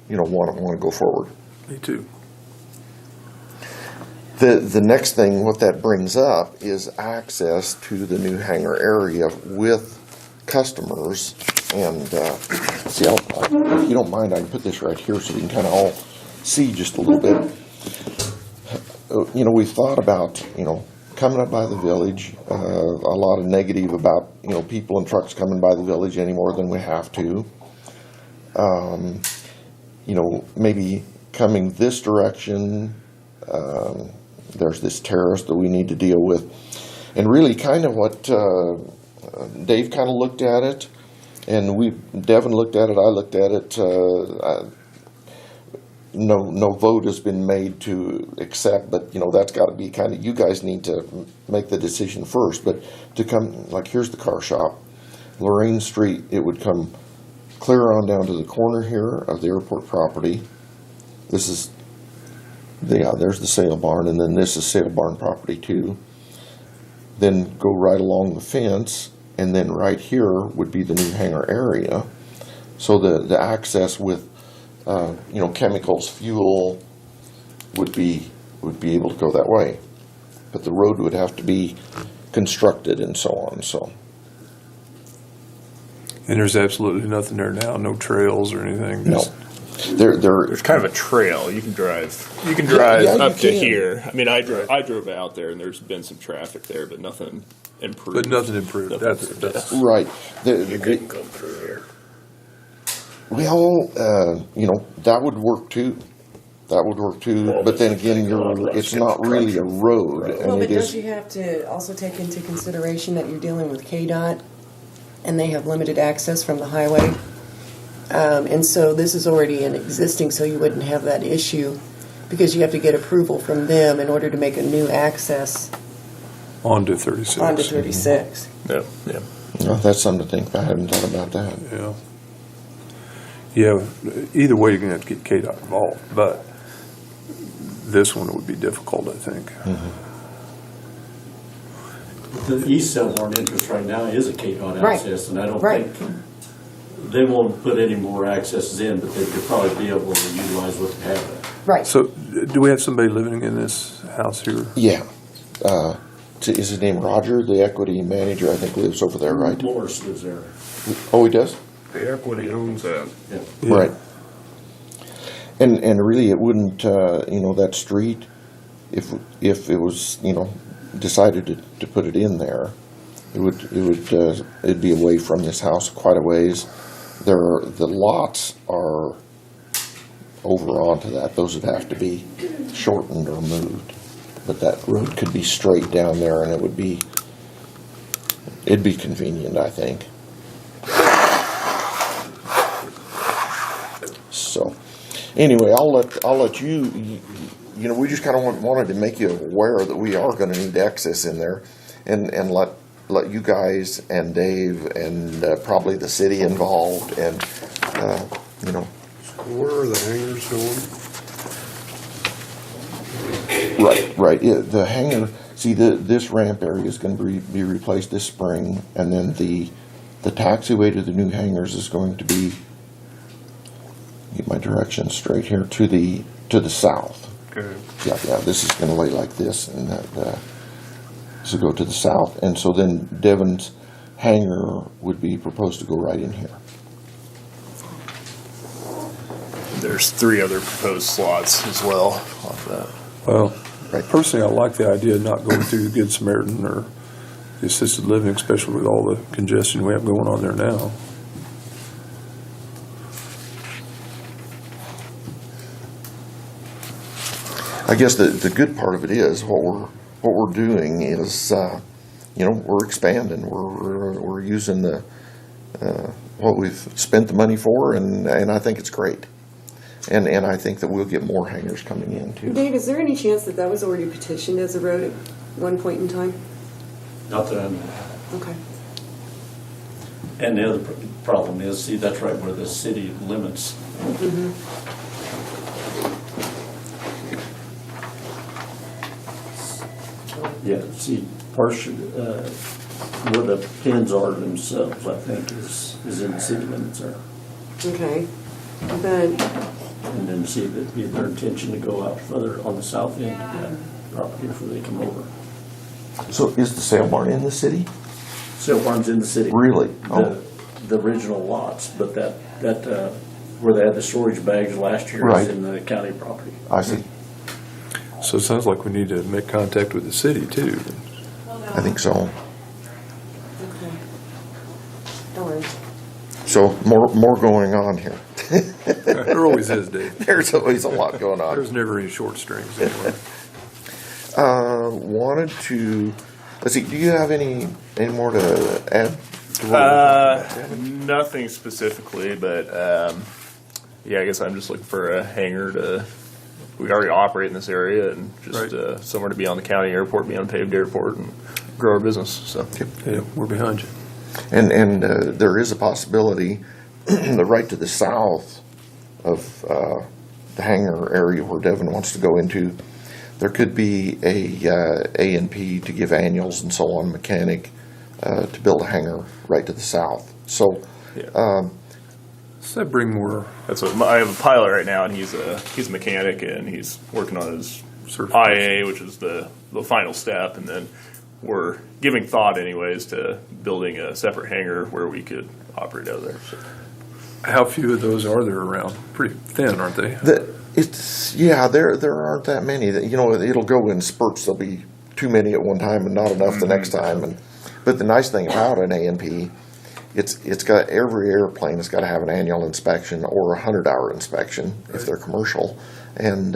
want to go forward. Me too. The next thing, what that brings up is access to the new hangar area with customers. And see, if you don't mind, I can put this right here so we can kind of all see just a little bit. We've thought about, coming up by the village, a lot of negative about, people and trucks coming by the village any more than we have to. Maybe coming this direction, there's this terrace that we need to deal with. And really kind of what Dave kind of looked at it, and Devin looked at it, I looked at it. No vote has been made to accept, but that's got to be kind of, you guys need to make the decision first. But to come, like, here's the car shop, Lorraine Street, it would come clear on down to the corner here of the airport property. This is, there's the sale barn, and then this is sale barn property too. Then go right along the fence, and then right here would be the new hangar area. So the access with chemicals, fuel would be able to go that way. But the road would have to be constructed and so on. So. And there's absolutely nothing there now, no trails or anything. No. There's kind of a trail you can drive. You can drive yeah, you up to can. here. I mean, I drove out there, and there's been some traffic there, but nothing improved. But nothing improved. That's Right. You couldn't come through here. Well, that would work too. That would work too. But then again, it's not really a road, Well, and but it don't is. you have to also take into consideration that you're dealing with KDOT, and they have limited access from the highway? And so this is already an existing, so you wouldn't have that issue, because you have to get approval from them in order to make a new access onto 36. onto 36. Yeah, yeah. Oh, that's something to think about. I hadn't thought about that. Yeah. Yeah, either way, you're going to have to get KDOT involved, but this one would be difficult, I think. The east Selhorn entrance right now is a KDOT Right. access, and I don't Right. think they won't put any more accesses in, but they could probably be able to utilize what they have. Right. So, do we have somebody living in this house here? Yeah. Is his name Roger? The equity manager, I think, lives over there, right? Morris lives there. Oh, he does? The equity owns that. Yeah. Right. And really, it wouldn't, that street, if it was, decided to put it in there, it'd be away from this house quite a ways. The lots are over onto that. Those would have to be shortened or moved. But that road could be straight down there, and it'd be convenient, I think. So, anyway, I'll let you. We just kind of wanted to make you aware that we are going to need access in there, and let you guys and Dave and probably the city involved, and Where are the hangars going? Right. Yeah, the hangar. See, this ramp area is going to be replaced this spring, and then the taxiway to the new hangars is going to be. Get my direction straight here to the south. Okay. Yeah. This is going to lay like this, and that this will go to the south, and so then Devon's hangar would be proposed to go right in here. There's 3 other proposed slots as well off that. Well, Right. personally, I like the idea of not going through the Good Samaritan or the assisted living, especially with all the congestion we have going on there now. I guess the good part of it is what we're doing is we're expanding. We're using the what we've spent the money for, and I think it's great. And I think that we'll get more hangars coming in too. Dave, is there any chance that was already petitioned as a road at one point in time? Not that I know. Okay. And the other problem is, see, that's right where the city limits. Yeah, see, partially, where the pins are themselves, I think, is in the city limits there. Okay. But And then see if it'd be their intention to go out further on the south end of that property before they come over. So is the sale barn in the city? Sale barn's in the city. Really? Oh. The original lots, but that where they had the storage bags last year Right. is in the county property. I see. So it sounds like we need to make contact with the city too. I think so. okay. Don't worry. So more going on here. There always is, Dave. There's always a lot going on. There's never any short strings anywhere. Wanted to, let's see, do you have any more to add? Nothing specifically, but I guess I'm just looking for a hangar to. We already operate in this area, and just somewhere to be on the county airport, be on a paved airport, and grow our business. So Yeah, we're behind you. And there is a possibility that right to the south of the hangar area where Devon wants to go into, there could be a A&P to give annuals and so on mechanic to build a hangar right to the south. So Does that bring more? that's what I have a pilot right now, and he's a mechanic, and he's working on his IA, which is the final step, and then we're giving thought, anyways, to building a separate hangar where we could operate out of there. So. How few of those are there around? Pretty thin, aren't they? There aren't that many. You know, it'll go in spurts. There'll be too many at one time and not enough the next time. But the nice thing about an A&P, it's got every airplane has got to have an annual inspection or a 100-hour inspection if they're commercial, and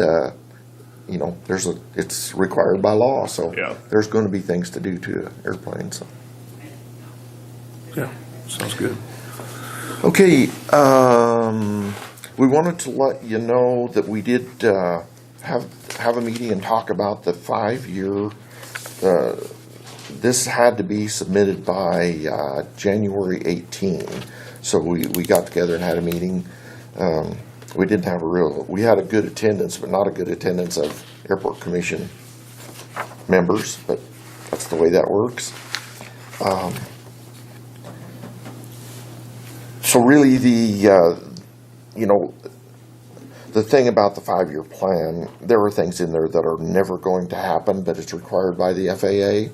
you know, it's required by law. So there's going to be things to do to airplanes. So. Yeah, sounds good. Okay, we wanted to let you know that we did have a meeting and talk about the 5-year. This had to be submitted by January 18, so we got together and had a meeting. We didn't have we had a good attendance, but not a good attendance of Airport Commission members, but that's the way that works. So really the thing about the 5-year plan, there are things in there that are never going to happen, but it's required by the FAA.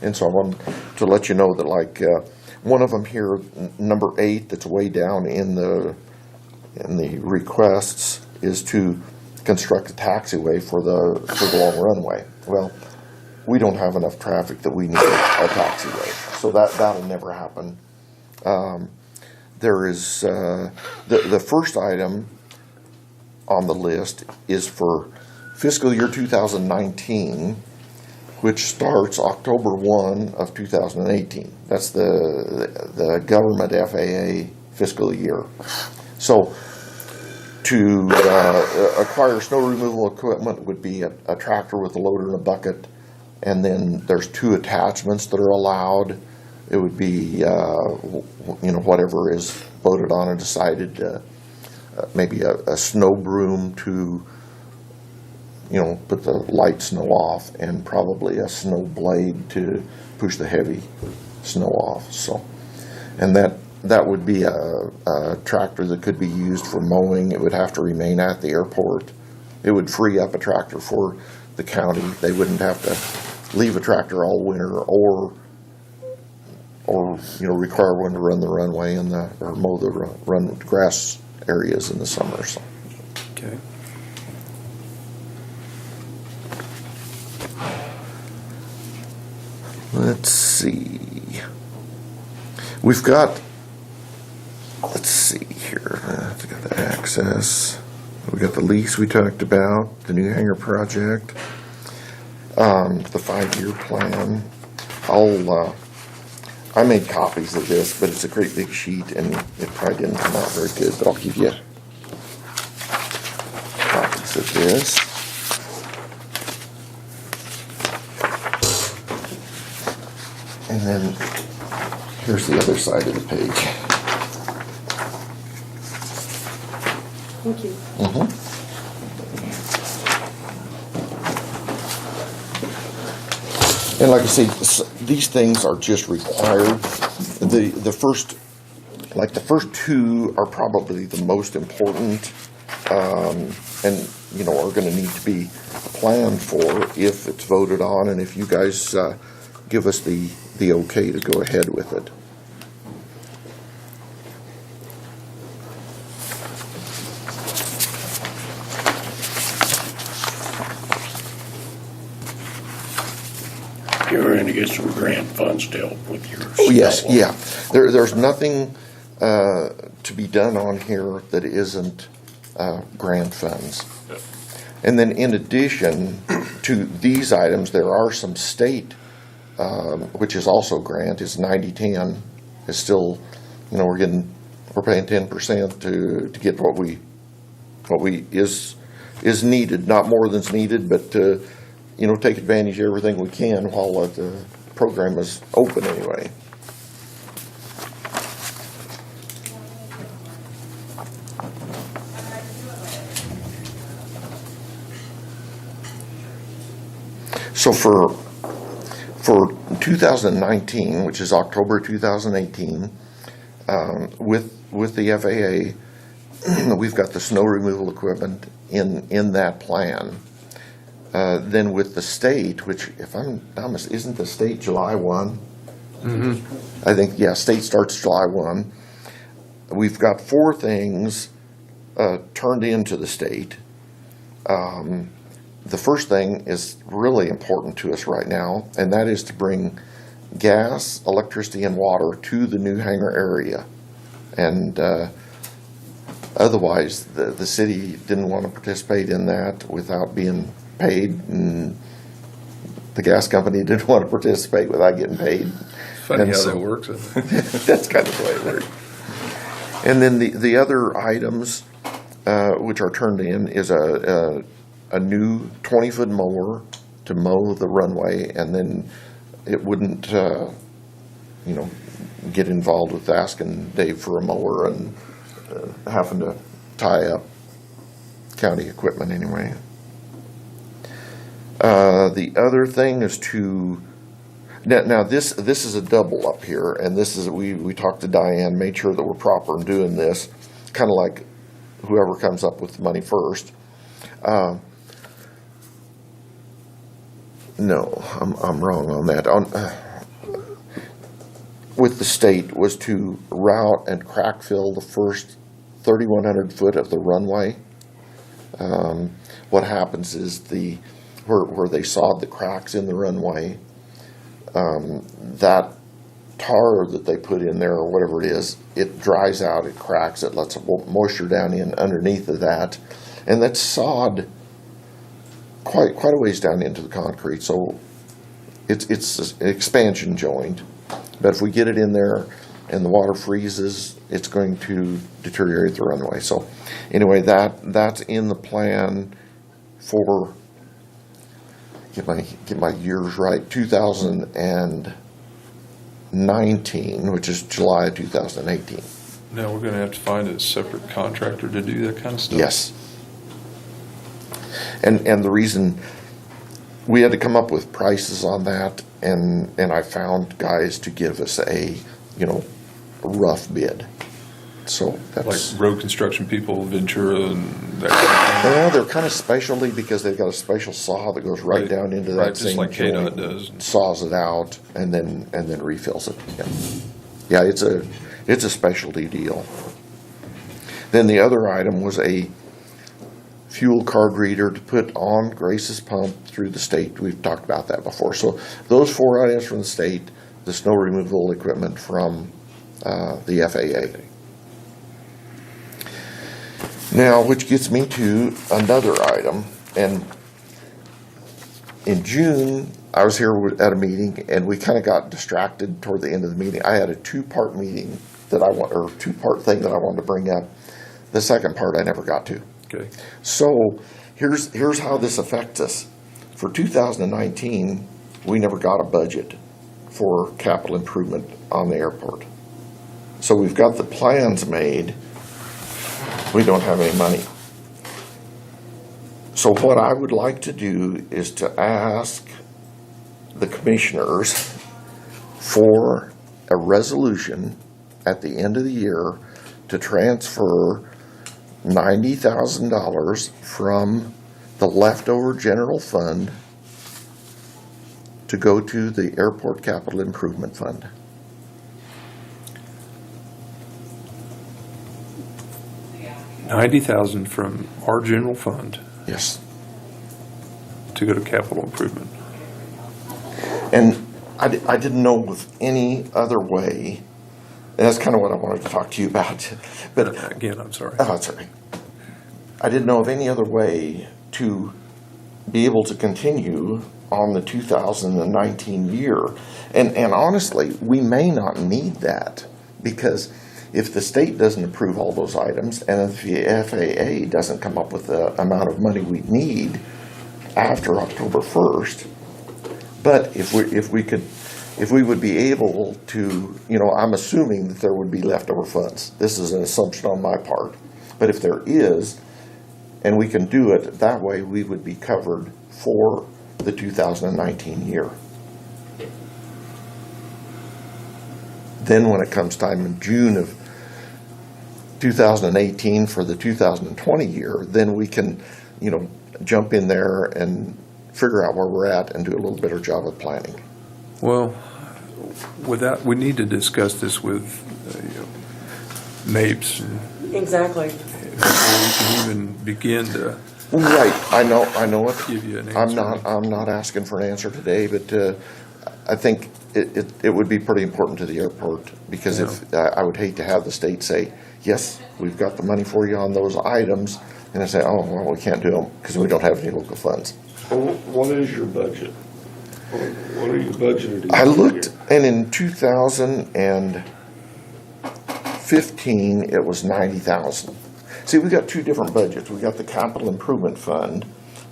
And so I want to let you know that, like, one of them here, number 8, that's way down in the requests, is to construct a taxiway for the long runway. Well, we don't have enough traffic that we need a taxiway, so that'll never happen. There is the first item on the list is for fiscal year 2019, which starts October 1 of 2018. That's the government FAA fiscal year. So to acquire snow removal equipment would be a tractor with a loader and a bucket, and then there's 2 attachments that are allowed. It would be whatever is voted on and decided, maybe a snow broom to put the light snow off, and probably a snow blade to push the heavy snow off. So, and that would be a tractor that could be used for mowing. It would have to remain at the airport. It would free up a tractor for the county. They wouldn't have to leave a tractor all winter or require one to run the runway or mow the grass areas in the summer. So. Okay. Let's see. We've got. Let's see here. We've got the access. We got the lease we talked about. The new hangar project. The 5-year plan. I made copies of this, but it's a great big sheet, and it probably didn't come out very good, but I'll give you copies of this. And then here's the other side of the page. Thank you. And like I say, these things are just required. The first 2 are probably the most important, and are going to need to be planned for if it's voted on, and if you guys give us the okay to go ahead with it. You're going to get some grant funds to help with your stuff. Oh, yes, yeah. There's nothing to be done on here that isn't grant funds. And then in addition to these items, there are some state, which is also grant, is 90-10. It's still, we're paying 10% to get what we is needed, not more than's needed, but take advantage of everything we can while the program is open anyway. So for 2019, which is October 2018, with the FAA, we've got the snow removal equipment in that plan. Then with the state, which, if I'm honest, isn't the state July 1? Mm-hmm. I think, state starts July 1. we've got 4 things turned into the state. The first thing is really important to us right now, and that is to bring gas, electricity, and water to the new hangar area. And otherwise, the city didn't want to participate in that without being paid, and the gas company didn't want to participate without getting paid. Funny And how so- that works. Isn't it? That's kind of the way it works. And then the other items which are turned in is a new 20-foot mower to mow the runway, and then it wouldn't, get involved with asking Dave for a mower and having to tie up county equipment anyway. The other thing is to now this is a double up here, and this is we talked to Diane, made sure that we're proper in doing this, kind of like whoever comes up with the money first. No, I'm wrong on that. With the state was to route and crack fill the first 3,100 foot of the runway. What happens is where they sawed the cracks in the runway, that tar that they put in there or whatever it is, it dries out, it cracks, it lets moisture down in underneath of that, and that's sawed quite a ways down into the concrete. So it's an expansion joint, but if we get it in there and the water freezes, it's going to deteriorate the runway. So anyway, that's in the plan for, get my years right, 2019, which is July of 2018. Now, we're going to have to find a separate contractor to do that kind of stuff? Yes. And the reason, we had to come up with prices on that, and I found guys to give us a rough bid. So that's... Like road construction people, Ventura and that kind of thing? Well, they're kind of specialty because they've got a special saw that goes right down into that just same like KDOT joint, does. saws it out, and then refills it. Yeah, it's a specialty deal. Then the other item was a fuel card reader to put on Grace's pump through the state. We've talked about that before. So those 4 items from the state, the snow removal equipment from the FAA. Now, which gets me to another item, and in June, I was here at a meeting, and we kind of got distracted toward the end of the meeting. I had a 2-part meeting or 2-part thing that I wanted to bring up. The second part I never got to. Okay. So here's how this affects us. For 2019, we never got a budget for capital improvement on the airport. So we've got the plans made. We don't have any money. So what I would like to do is to ask the commissioners for a resolution at the end of the year to transfer $90,000 from the leftover general fund to go to the Airport Capital Improvement Fund. $90,000 from our general fund Yes. to go to capital improvement. And I didn't know of any other way, and that's kind of what I wanted to talk to you about. But Again, I'm sorry. oh, that's all right. I didn't know of any other way to be able to continue on the 2019 year. And honestly, we may not need that, because if the state doesn't approve all those items, and if the FAA doesn't come up with the amount of money we need after October 1st, but if we would be able to, I'm assuming that there would be leftover funds. This is an assumption on my part. But if there is, and we can do it that way, we would be covered for the 2019 year. Then when it comes time in June of 2018 for the 2020 year, then we can, jump in there and figure out where we're at and do a little better job of planning. Well, we need to discuss this with Mapes, and Exactly. before we can even begin to Right, I know it. give you an answer. I'm not asking for an answer today, but I think it would be pretty important to the airport, because if, I would hate to have the state say, yes, we've got the money for you on those items, and I say, oh, well, we can't do them because we don't have any local funds. Well, what is your budget? What are you budgeted? I looked, and in 2015, it was 90,000. See, we got two different budgets. We got the capital improvement fund,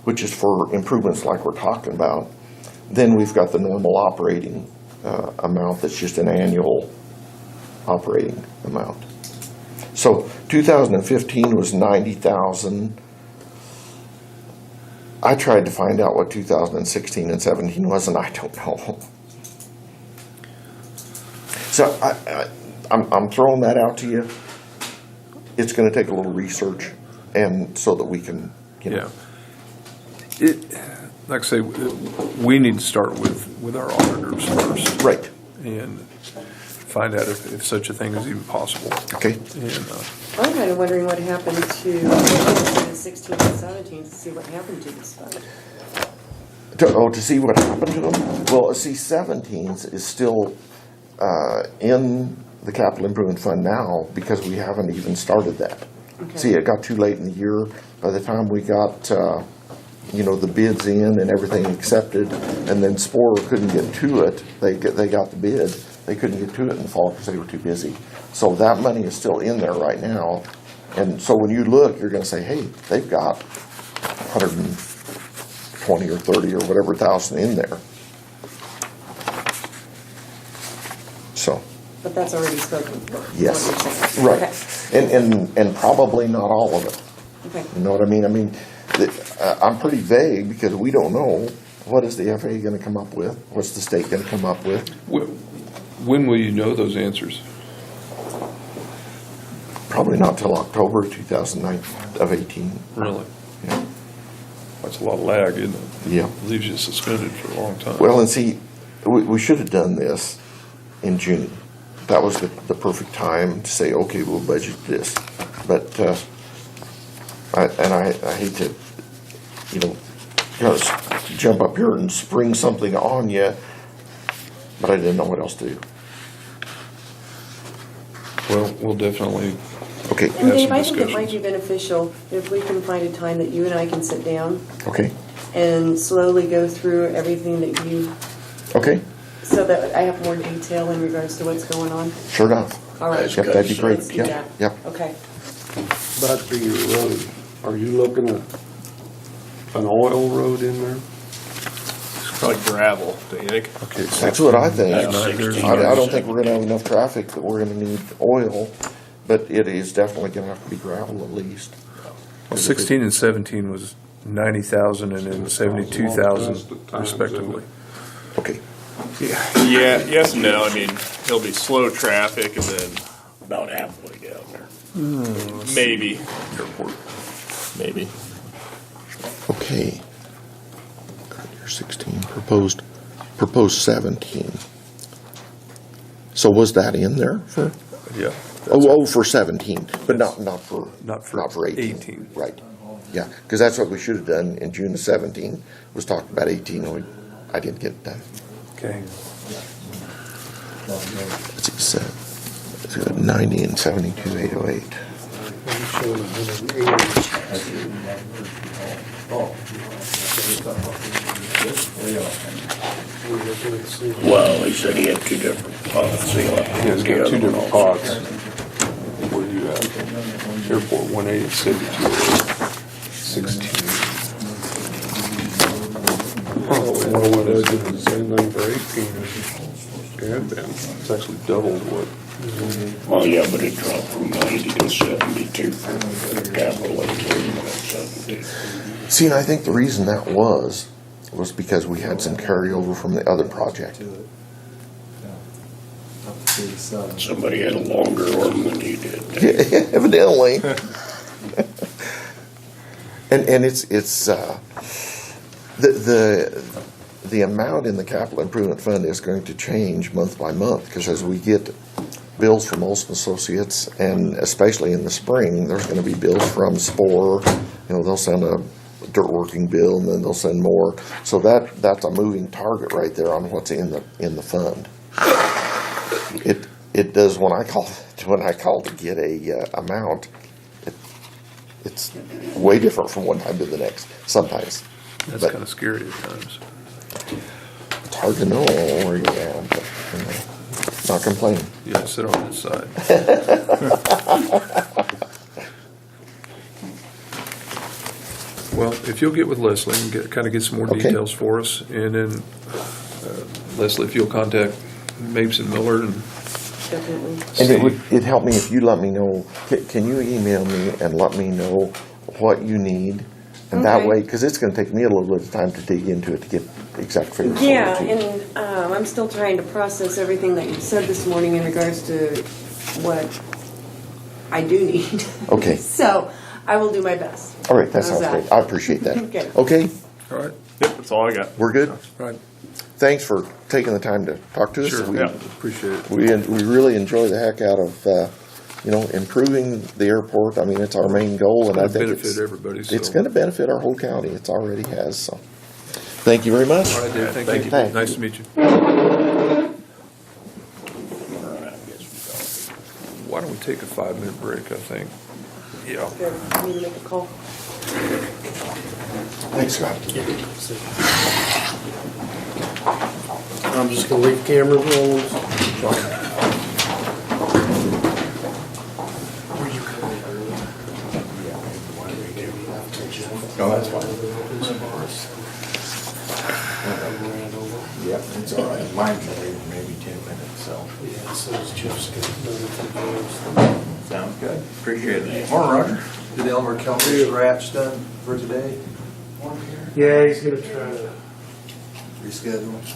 which is for improvements like we're talking about. Then we've got the normal operating amount that's just an annual operating amount. So 2015 was 90,000. I tried to find out what 2016 and 17 was, and I don't know. So I'm throwing that out to you. It's going to take a little research, and so that we can, Yeah. Like I say, we need to start with our auditors first. Right. And find out if such a thing is even possible. Okay. And, I'm kind of wondering what happened to 16 and 17, to see what happened to this fund. To see what happened to them? Well, see, 17s is still in the capital improvement fund now, because we haven't even started that. Okay. See, it got too late in the year. By the time we got, the bids in and everything accepted, and then Spore couldn't get to it, they got the bid, they couldn't get to it in the fall because they were too busy. So that money is still in there right now. And so when you look, you're going to say, hey, they've got 120 or 30 or whatever thousand in there. So, But that's already spoken for. is yes, what you're saying. right. And probably not all of it. Okay. You know what I mean? I mean, I'm pretty vague because we don't know. What is the FAA going to come up with? What's the state going to come up with? when will you know those answers? Probably not till October 2018. Really? Yeah. That's a lot of lag, isn't it? Yeah. Leaves you suspended for a long time. Well, and see, we should have done this in June. That was the perfect time to say, okay, we'll budget this. But I hate to, just jump up here and spring something on you, but I didn't know what else to do. Well, we'll definitely, Okay, And Dave, some I think it might discussions. be beneficial if we can find a time that you and I can sit down okay, and slowly go through everything that you, okay, so that I have more detail in regards to what's going on. sure enough. All right. Yep, that'd be great. Let's do Yep, that. yep. Okay. Back to your road, are you looking at an oil road in there? It's probably gravel, don't you think? okay, That's what I think. That's I 16 I don't think we're gonna have enough traffic that we're gonna need oil, but it is definitely gonna have to be gravel at least. 16 and 17 was 90,000 and then 72,000 respectively. Okay, Yeah, yes and no. I mean, there'll be slow traffic and then About halfway down there. maybe, Airport. maybe. okay. You're 16, proposed 17. So was that in there for? Yeah. Oh, for 17, but not for. Not for 18. 18. Right, yeah, because that's what we should have done in June of 17, was talk about 18, and I didn't get it done. Okay. Let's see, so, it's got 90 and 72, 808. I'm showing 180. We're looking at the same- Well, he said he had two different pots. Yeah, it's got two different pots. Where you at? Airport 180 and 72. 16. Well, when I did the same thing for 18, it had been. It's actually doubled what. Well, yeah, but it dropped from 90 to 72 for capital improvement at 17. See, and I think the reason that was because we had some carryover from the other project. Somebody had a longer one than he did. Evidently. and it's the amount in the capital improvement fund is going to change month by month, because as we get bills from Olson Associates, and especially in the spring, there's gonna be bills from Spore. You know, they'll send a dirt working bill, and then they'll send more. So that's a moving target right there on what's in the fund. It does, when I call to get a amount, it's way different from one time to the next, sometimes. That's But kind of scary at times. it's hard to know where you're at, but, you know, not complaining. Yeah, sit on this side. Well, if you'll get with Leslie and kind of get some more Okay. details for us, and then Leslie, if you'll contact Mapes and Miller and Definitely. And it'd help me if you let me know, can you email me and let me know what you need? And that Okay. way, because it's gonna take me a little bit of time to dig into it to get the exact figures. for you, Yeah, too. and I'm still trying to process everything that you said this morning in regards to what I do need. Okay. So I will do my best. All right, that How's sounds that? great. I appreciate that. Okay. Okay, all right, Yep, that's all I got. we're good? right. Thanks for taking the time to talk to us. Sure, We- yeah, appreciate it. We really enjoy the heck out of, improving the airport. I mean, it's our main goal, and I think Benefit everybody, so. it's gonna benefit our whole county. It already has, so. Thank you very much. All right, Dave, thank you. Thank you. Nice to meet you. Why don't we take a 5-minute break, I think? Yeah. Good. Need to make a call. Thanks, Scott. I'm just gonna leave camera rolling. No, that's fine. Yep, it's all right. Mine's delayed maybe 10 minutes, so. Yeah, so it's just gonna Sounds good. Appreciate it. Morning, Roger. Did Elmer Kelly's scratch done for today? Yeah, he's gonna try to, Reschedule? so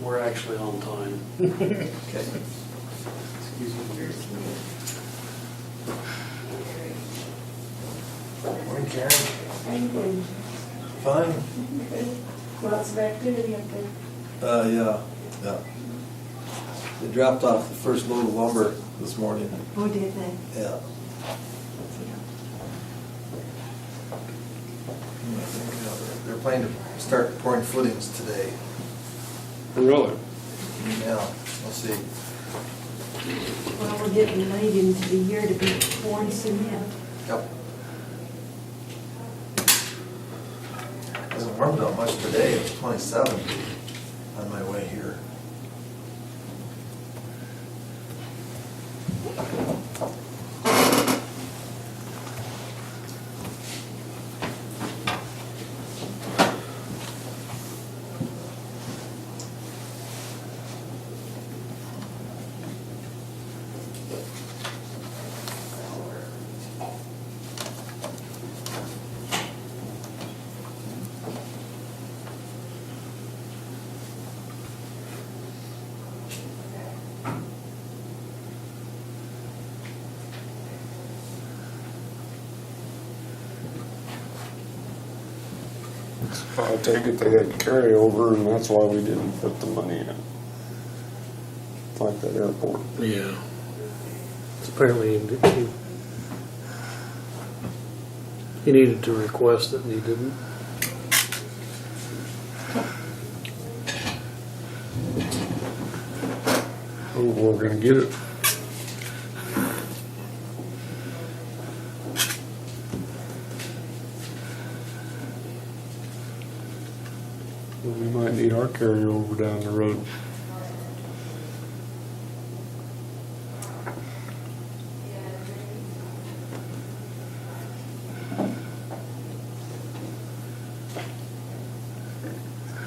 we're actually on time. Okay. Excuse me. Morning, Karen. How you doing? Fine? Lots of activity up there. Yeah. They dropped off the first load of lumber this morning. Oh, did they? Yeah. They're planning to start pouring footings today. Really? Yeah, we'll see. Well, we're getting late into the year to be pouring cement. Yep. Hasn't warmed up much today. It's 27 on my way here. I take it they had carryover, and that's why we didn't put the money in. Like that airport. Yeah. Apparently he needed to request it and he didn't. Oh, we're gonna get it. Well, we might need our carryover down the road.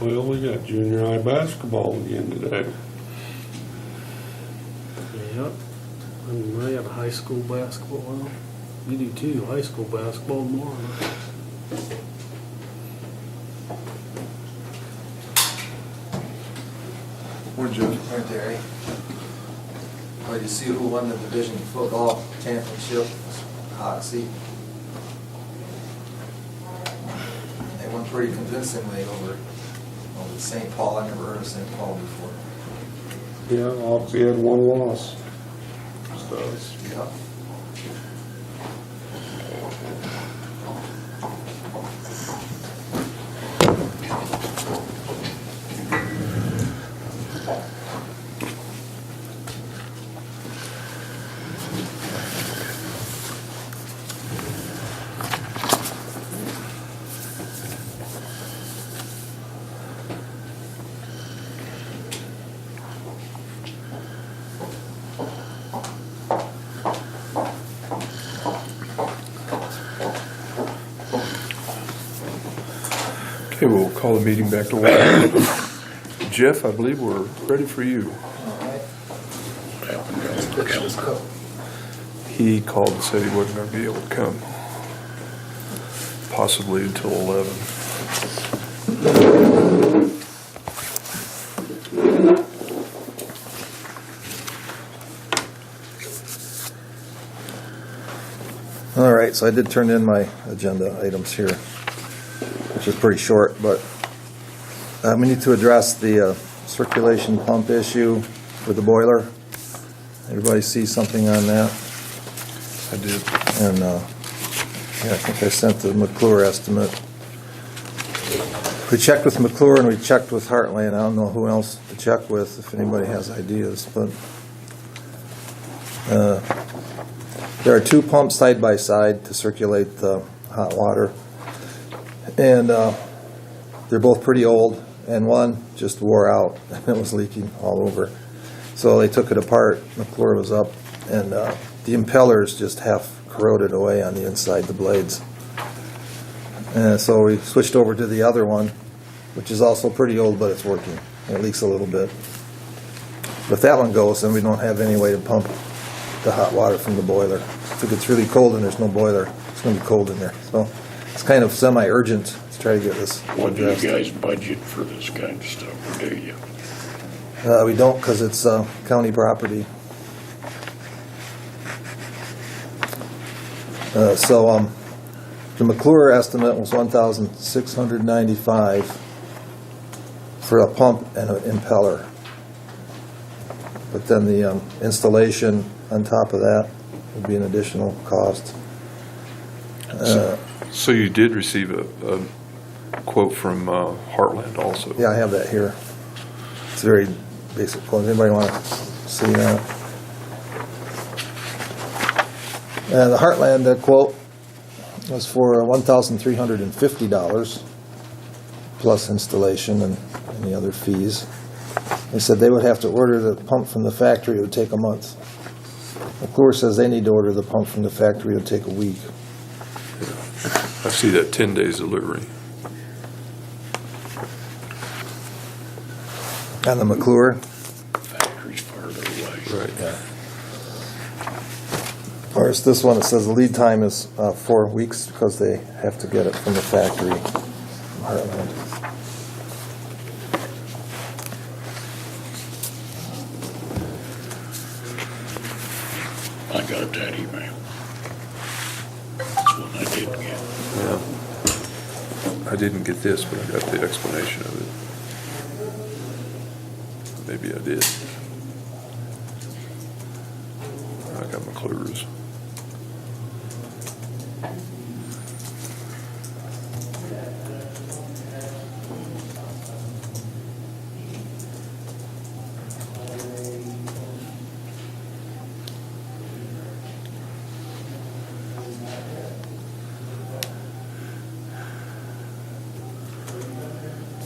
Well, we got junior high basketball again today. Yep. And I have high school basketball. Well, you do too. High school basketball tomorrow. Morning, Joe. Morning, Terry. Well, you see who won the division football championship? Hoxie. They won pretty convincingly over St. Paul. I never heard of St. Paul before. Yeah, Oxy had one loss. Studs. Yeah. Okay, we'll call the meeting back to order. Jeff, I believe we're ready for you. He called and said he wasn't going to be able to come, possibly until 11. All right, so I did turn in my agenda items here, which is pretty short, but we need to address the circulation pump issue with the boiler. Everybody see something on that? I did. And, yeah, I think I sent the McClure estimate. We checked with McClure and we checked with Heartland. I don't know who else to check with, if anybody has ideas, but there are two pumps side by side to circulate the hot water. And they're both pretty old, and one just wore out and it was leaking all over. So they took it apart, McClure was up, and the impellers just half corroded away on the inside, the blades. And so we switched over to the other one, which is also pretty old, but it's working. It leaks a little bit. But if that one goes, then we don't have any way to pump the hot water from the boiler. If it gets really cold and there's no boiler, it's going to be cold in there. So it's kind of semi-urgent to try to get this What do you addressed. guys budget for this kind of stuff, or do you? We don't, because it's county property. So the McClure estimate was $1,695 for a pump and an impeller. But then the installation on top of that would be an additional cost. So you did receive a quote from Heartland also? Yeah, I have that here. It's a very basic quote. Anybody want to see that? The Heartland quote was for $1,350 plus installation and any other fees. They said they would have to order the pump from the factory. It would take a month. McClure says they need to order the pump from the factory. It would take a week. I see that 10 days delivery. And the McClure? Factory's farther away. Right. Yeah. Or it's this one, it says the lead time is 4 weeks because they have to get it from the factory from Heartland. I got that email. That's one I didn't get. Yeah. I didn't get this, but I got the explanation of it. Maybe I did. I got McClure's.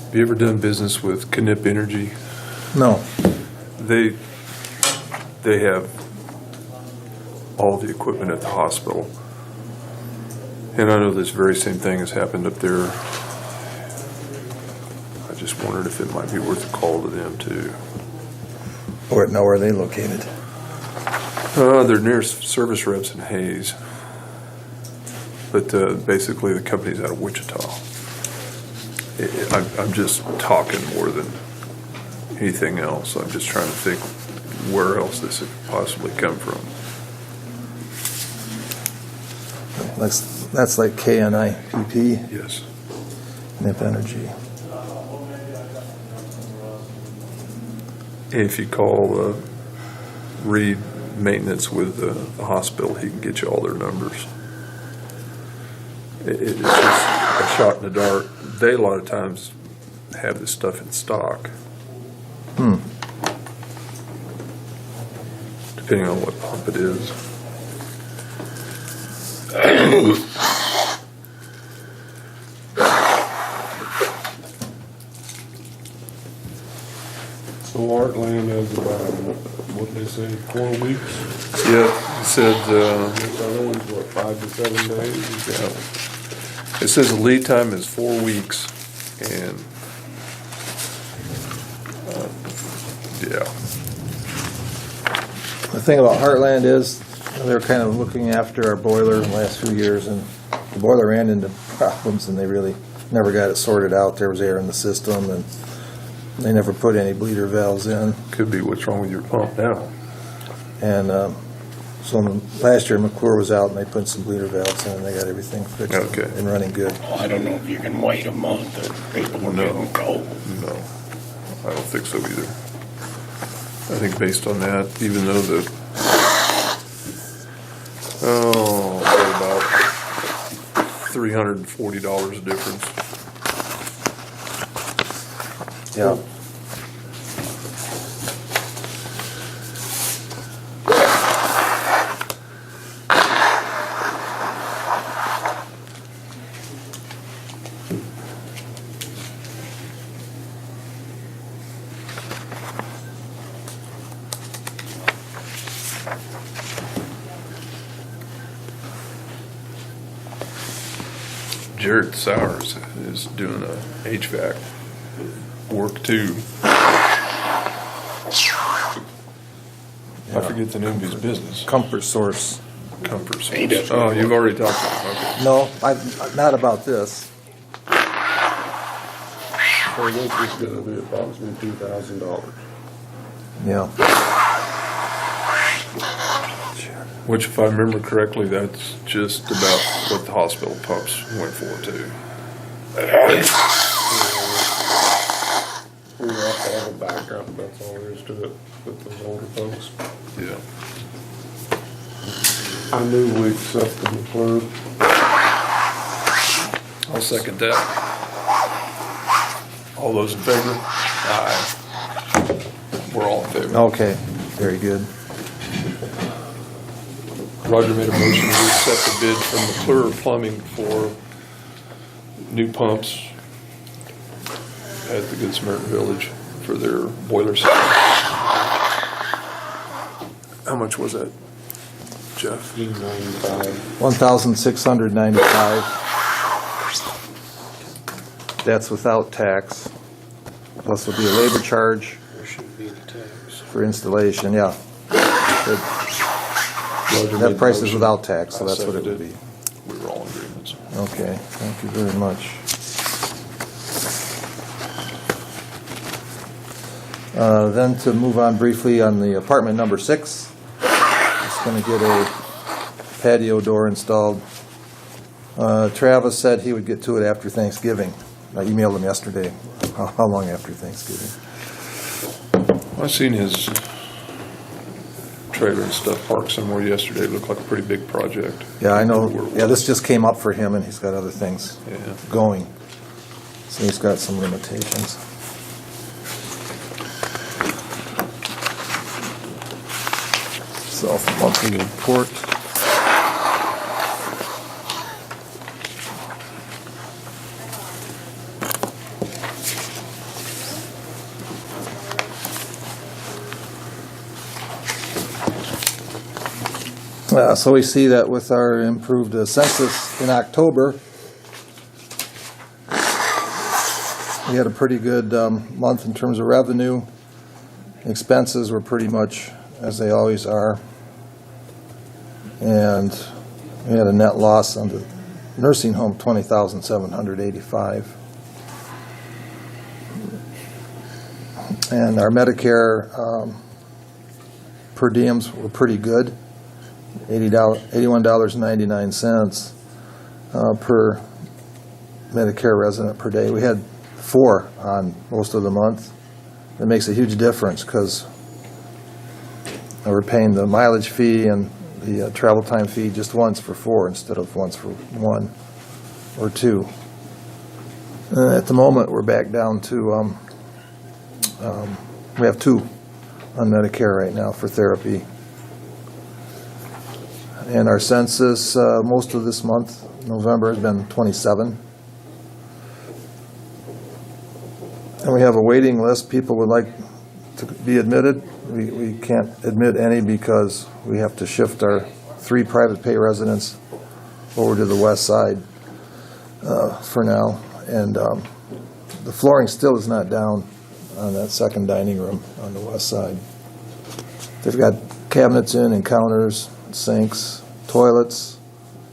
Have you ever done business with Knip Energy? No. They have all the equipment at the hospital. And I know this very same thing has happened up there. I just wondered if it might be worth a call to them too. Or know where are they located? They're near service reps in Hayes. But basically the company's out of Wichita. I'm just talking more than anything else. I'm just trying to think where else this could possibly come from. That's like KNIPP, Yes. Knip Energy. If you call Reed Maintenance with the hospital, he can get you all their numbers. It's just a shot in the dark. They a lot of times have this stuff in stock. Depending on what pump it is. So Heartland has about, what they say, 4 weeks? Yeah, it said, This other one's what, 5 to 7 days? yeah. It says the lead time is 4 weeks, and, yeah. The thing about Heartland is, they're kind of looking after our boiler in the last few years, and the boiler ran into problems, and they really never got it sorted out. There was air in the system, and they never put any bleeder valves in. Could be what's wrong with your pump now. And so last year McClure was out, and they put some bleeder valves in, and they got everything fixed Okay. and running good. Well, I don't know if you can wait a month if people are getting cold. No, I don't think so either. I think based on that, even though about $340 difference. Yeah. Jared Sowers is doing a HVAC work too. I forget the name of his business. Comfort Source. Comfort Source. He does. Oh, you've already talked to him, okay. No, not about this. So this is gonna be approximately $2,000. Yeah. Which, if I remember correctly, that's just about what the hospital pumps went for too. We have to have a backup, that's all there is to it, with those older folks. Yeah. I knew we accept the McClure. I'll second that. All those in favor? Aye. We're all in favor. Okay, very good. Roger made a motion to accept the bid from McClure Plumbing for new pumps at the Good Samaritan Village for their boiler system. How much was that, Jeff? $95. 1,695. That's without tax. Plus will be a labor charge There shouldn't be any tax. for installation, yeah. Roger made That the price is motion. without tax, so I that's what it would seconded be. We were all in agreement. Okay, thank you very much. Then to move on briefly on the apartment number 6, it's going to get a patio door installed. Travis said he would get to it after Thanksgiving. I emailed him yesterday, how long after Thanksgiving. I seen his trailer and stuff parked somewhere yesterday. It looked like a pretty big project. Yeah, I know, yeah, this just came up for him and he's got other things Yeah. going. So he's got some limitations. Self-monthly report. So we see that with our improved census in October, we had a pretty good month in terms of revenue. Expenses were pretty much as they always are. And we had a net loss on the nursing home, $20,785. And our Medicare per diems were pretty good. $81.99 per Medicare resident per day. We had 4 on most of the month, it makes a huge difference because we're paying the mileage fee and the travel time fee just once for 4 instead of once for 1 or 2. At the moment, we're back down to, we have 2 on Medicare right now for therapy. And our census, most of this month, November, has been 27. And we have a waiting list. People would like to be admitted. We can't admit any because we have to shift our 3 private pay residents over to the west side for now. And the flooring still is not down on that second dining room on the west side. They've got cabinets in and counters, sinks, toilets.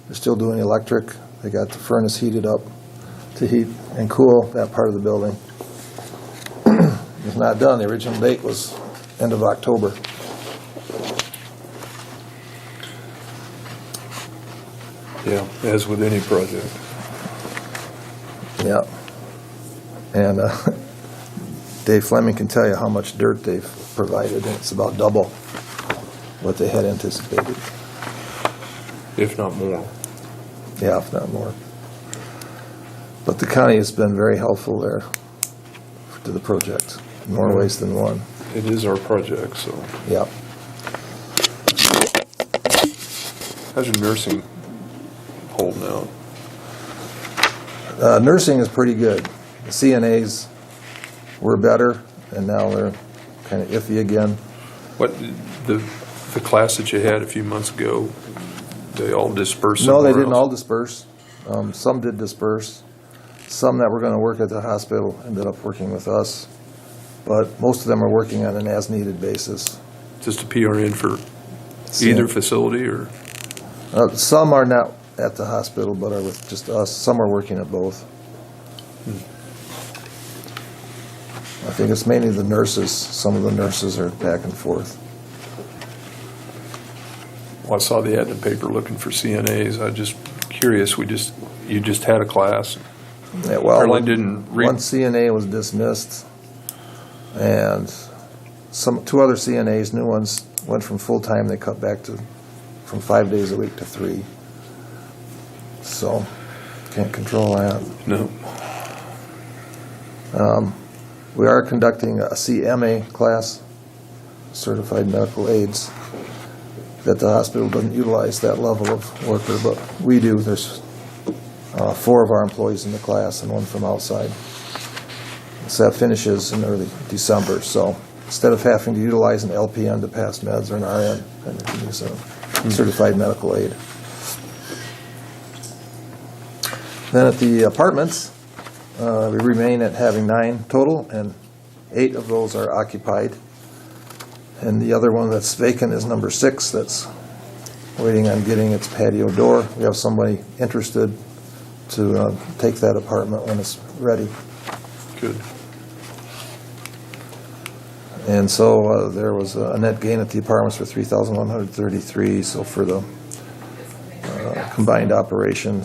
They're still doing electric. They got the furnace heated up to heat and cool that part of the building. It's not done. The original date was end of October. Yeah, as with any project. Yeah. And Dave Fleming can tell you how much dirt they've provided, and it's about double what they had anticipated. If not more. Yeah, if not more. But the county has been very helpful there to the project, in more ways than one. It is our project, so. Yeah. How's your nursing holding out? Nursing is pretty good. The CNAs were better, and now they're kind of iffy again. What, the class that you had a few months ago, they all dispersed No, they somewhere didn't else? all disperse. Some did disperse. Some that were going to work at the hospital ended up working with us. But most of them are working on an as-needed basis. Just a PRN for either facility, or? Some are not at the hospital, but are with just us. Some are working at both. I think it's mainly the nurses. Some of the nurses are back and forth. Well, I saw the ad in the paper looking for CNAs. I just curious. You just had a class. Yeah, well, Apparently one didn't CNA was dismissed, and 2 other CNAs, new ones, went from full-time. They cut back from 5 days a week to 3. So, can't control that. No. We are conducting a CMA class, Certified Medical Aids, that the hospital doesn't utilize that level of worker, but we do. There's 4 of our employees in the class and 1 from outside. So that finishes in early December. So instead of having to utilize an LPN to pass meds or an RN, then we can use a certified medical aid. Then at the apartments, we remain at having 9 total, and 8 of those are occupied. And the other one that's vacant is number 6, that's waiting on getting its patio door. We have somebody interested to take that apartment when it's ready. Good. And so there was a net gain at the apartments for $3,133. So for the combined operation,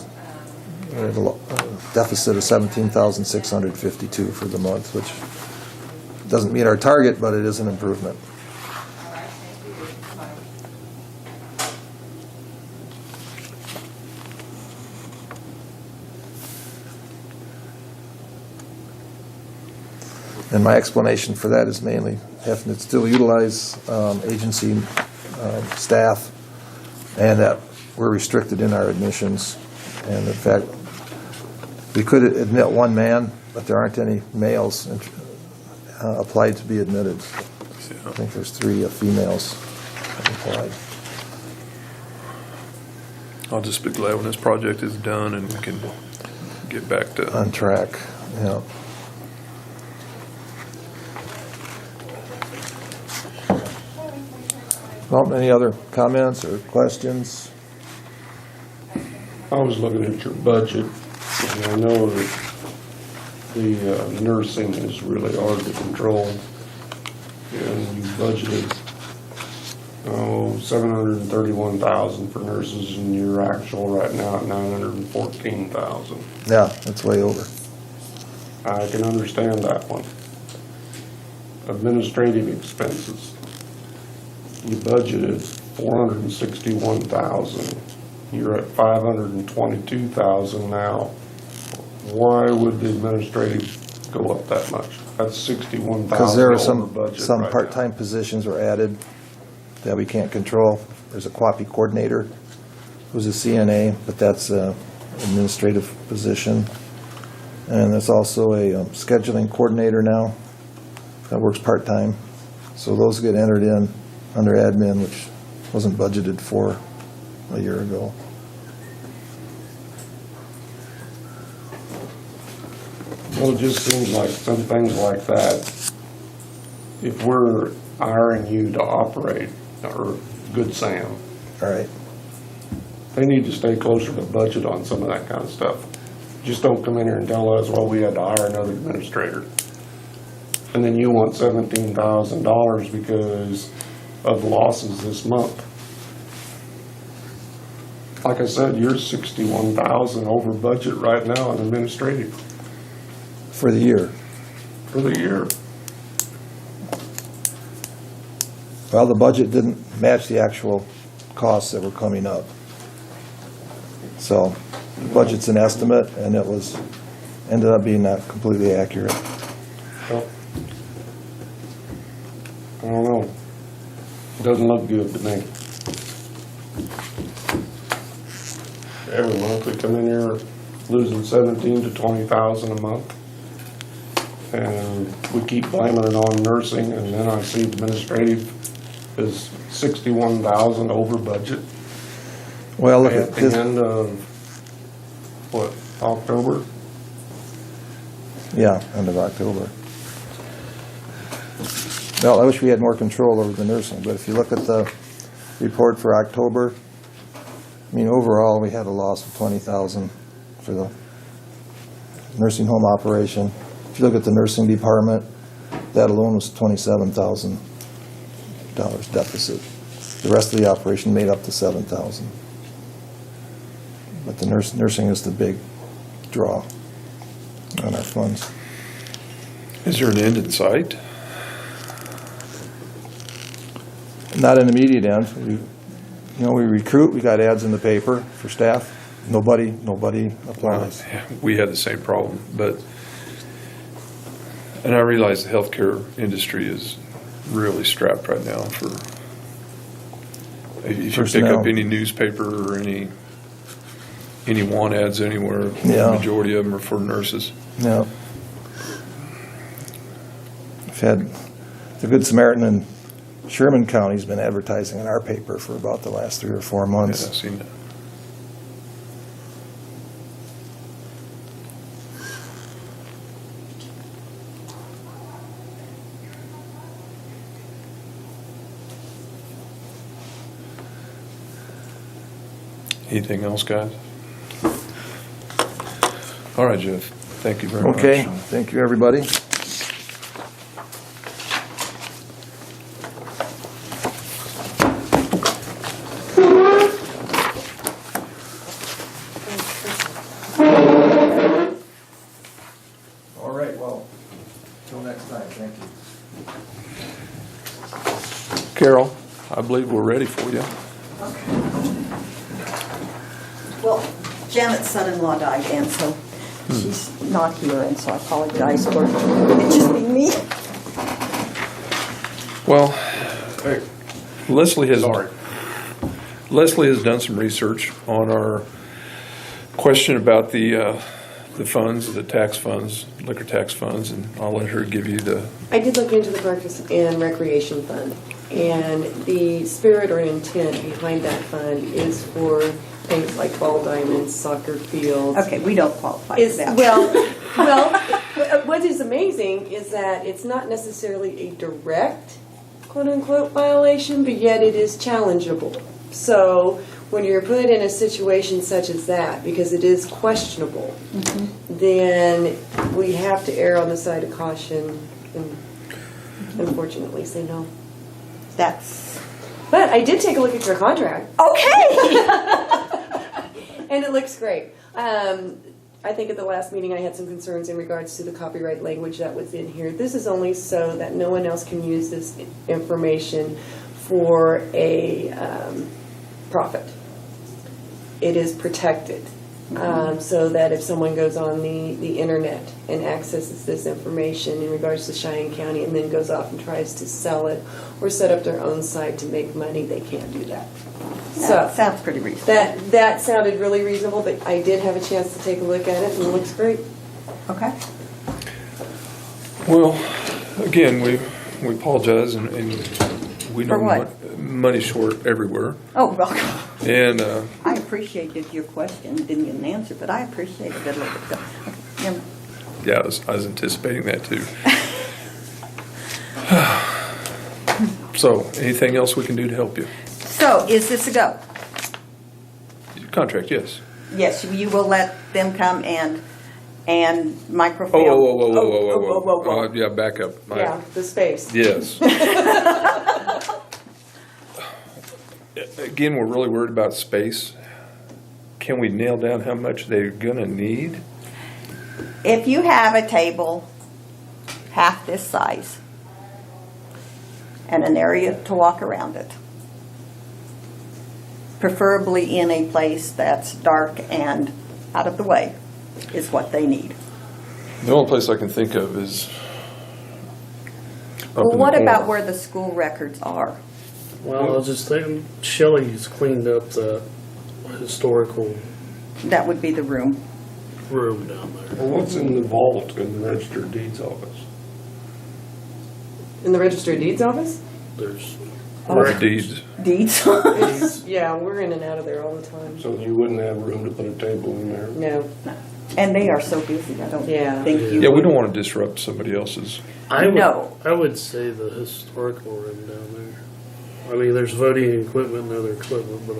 we had a deficit of $17,652 for the month, which doesn't meet our target, but it is an improvement. And my explanation for that is mainly having to still utilize agency staff, and that we're restricted in our admissions. And in fact, we could admit 1 man, but there aren't any males applied to be admitted. I think there's 3 females applied. I'll just be glad when this project is done and we can get back to on track. Yeah. Well, any other comments or questions? I was looking at your budget, and I know that the nursing is really hard to control. And you budgeted, $731,000 for nurses, and your actual right now at $914,000. Yeah, that's way over. I can understand that one. administrative expenses. You budgeted 461,000. You're at 522,000 now. Why would the administrative go up that much? That's 61,000 Because there are over budget some right part-time positions were added that we can't control. There's a QAPI coordinator who's a CNA, but that's an administrative position. And there's also a scheduling coordinator now that works part-time. So those get entered in under admin, which wasn't budgeted for a year ago. Well, it just seems like some things like that, if we're hiring you to operate, or Good Sam, All right. they need to stay closer to budget on some of that kind of stuff. Just don't come in here and tell us, well, we had to hire another administrator. And then you want $17,000 because of losses this month. Like I said, you're 61,000 over budget right now in administrative For the year. for the year. Well, the budget didn't match the actual costs that were coming up. So the budget's an estimate, and it ended up being not completely accurate. Well, I don't know. Doesn't look good to me. Every month we come in here losing 17 to 20,000 a month. And we keep blaming it on nursing, and then I see administrative is 61,000 over budget. Well, look At at the this. end of, what, October? Yeah, end of October. Well, I wish we had more control over the nursing, but if you look at the report for October, I mean, overall, we had a loss of 20,000 for the nursing home operation. If you look at the nursing department, that alone was $27,000 deficit. The rest of the operation made up to 7,000. But the nursing is the big draw on our funds. Is there an end in sight? Not an immediate end. We recruit, we got ads in the paper for staff. Nobody applies. We had the same problem, and I realize the healthcare industry is really strapped right now for, if you pick Personnel. up any newspaper or any want ads anywhere, Yeah. the majority of them are for nurses. Yeah. We've had the Good Samaritan in Sherman County's been advertising in our paper for about the last 3 or 4 Yeah, months. I've seen that. Anything else, guys? All right, Jeff. Thank you very much. Okay, thank you, everybody. All right, well, till next time, thank you. Carol, I believe we're ready for you. Well, Janet's son-in-law died, and so she's not here, and so I apologize for it just being me. Well, Leslie has done some research on our question about the funds, the tax funds, liquor tax funds, and I'll let her give you the. I did look into the Parks and Recreation Fund, and the spirit or intent behind that fund is for things like ball diamonds, soccer fields. Okay, we don't qualify for that. Well, what is amazing is that it's not necessarily a direct quote-unquote violation, but yet it is challengeable. So when you're put in a situation such as that, because it is questionable, then we have to err on the side of caution and unfortunately say no. But I did take a look at your contract. Okay! And it looks great. I think at the last meeting I had some concerns in regards to the copyright language that was in here. This is only so that no one else can use this information for a profit. It is protected. So that if someone goes on the internet and accesses this information in regards to Cheyenne County and then goes off and tries to sell it or set up their own site to make money, they can't do that. That sounds pretty reasonable. That sounded really reasonable, but I did have a chance to take a look at it and it looks great. Okay. Well, again, we apologize, and we know For what? money's short everywhere. Oh, well, And I appreciated your question. Didn't get an answer, but I appreciated it a little bit. Okay. yeah, I was anticipating that too. So, anything else we can do to help you? So, is this a go? Contract, yes. Yes, you will let them come and microfilm. Whoa. Yeah, back up. Yeah, the space. Yes. Again, we're really worried about space. Can we nail down how much they're gonna need? If you have a table half this size and an area to walk around it, preferably in a place that's dark and out of the way, is what they need. The only place I can think of is up Well, in what the about corner. where the school records are? Well, I was just thinking, Shelley's cleaned up the historical That would be the room. room down there. Well, what's in the vault in the Register of Deeds office? In the Register of Deeds office? There's All the records. deeds. Deeds. Yeah, we're in and out of there all the time. So you wouldn't have room to put a table in there? No. And they are so busy, I don't Yeah. think you Yeah, we would. don't want to disrupt somebody else's. No. I would say the historical room down there. I mean, there's voting equipment and other equipment, but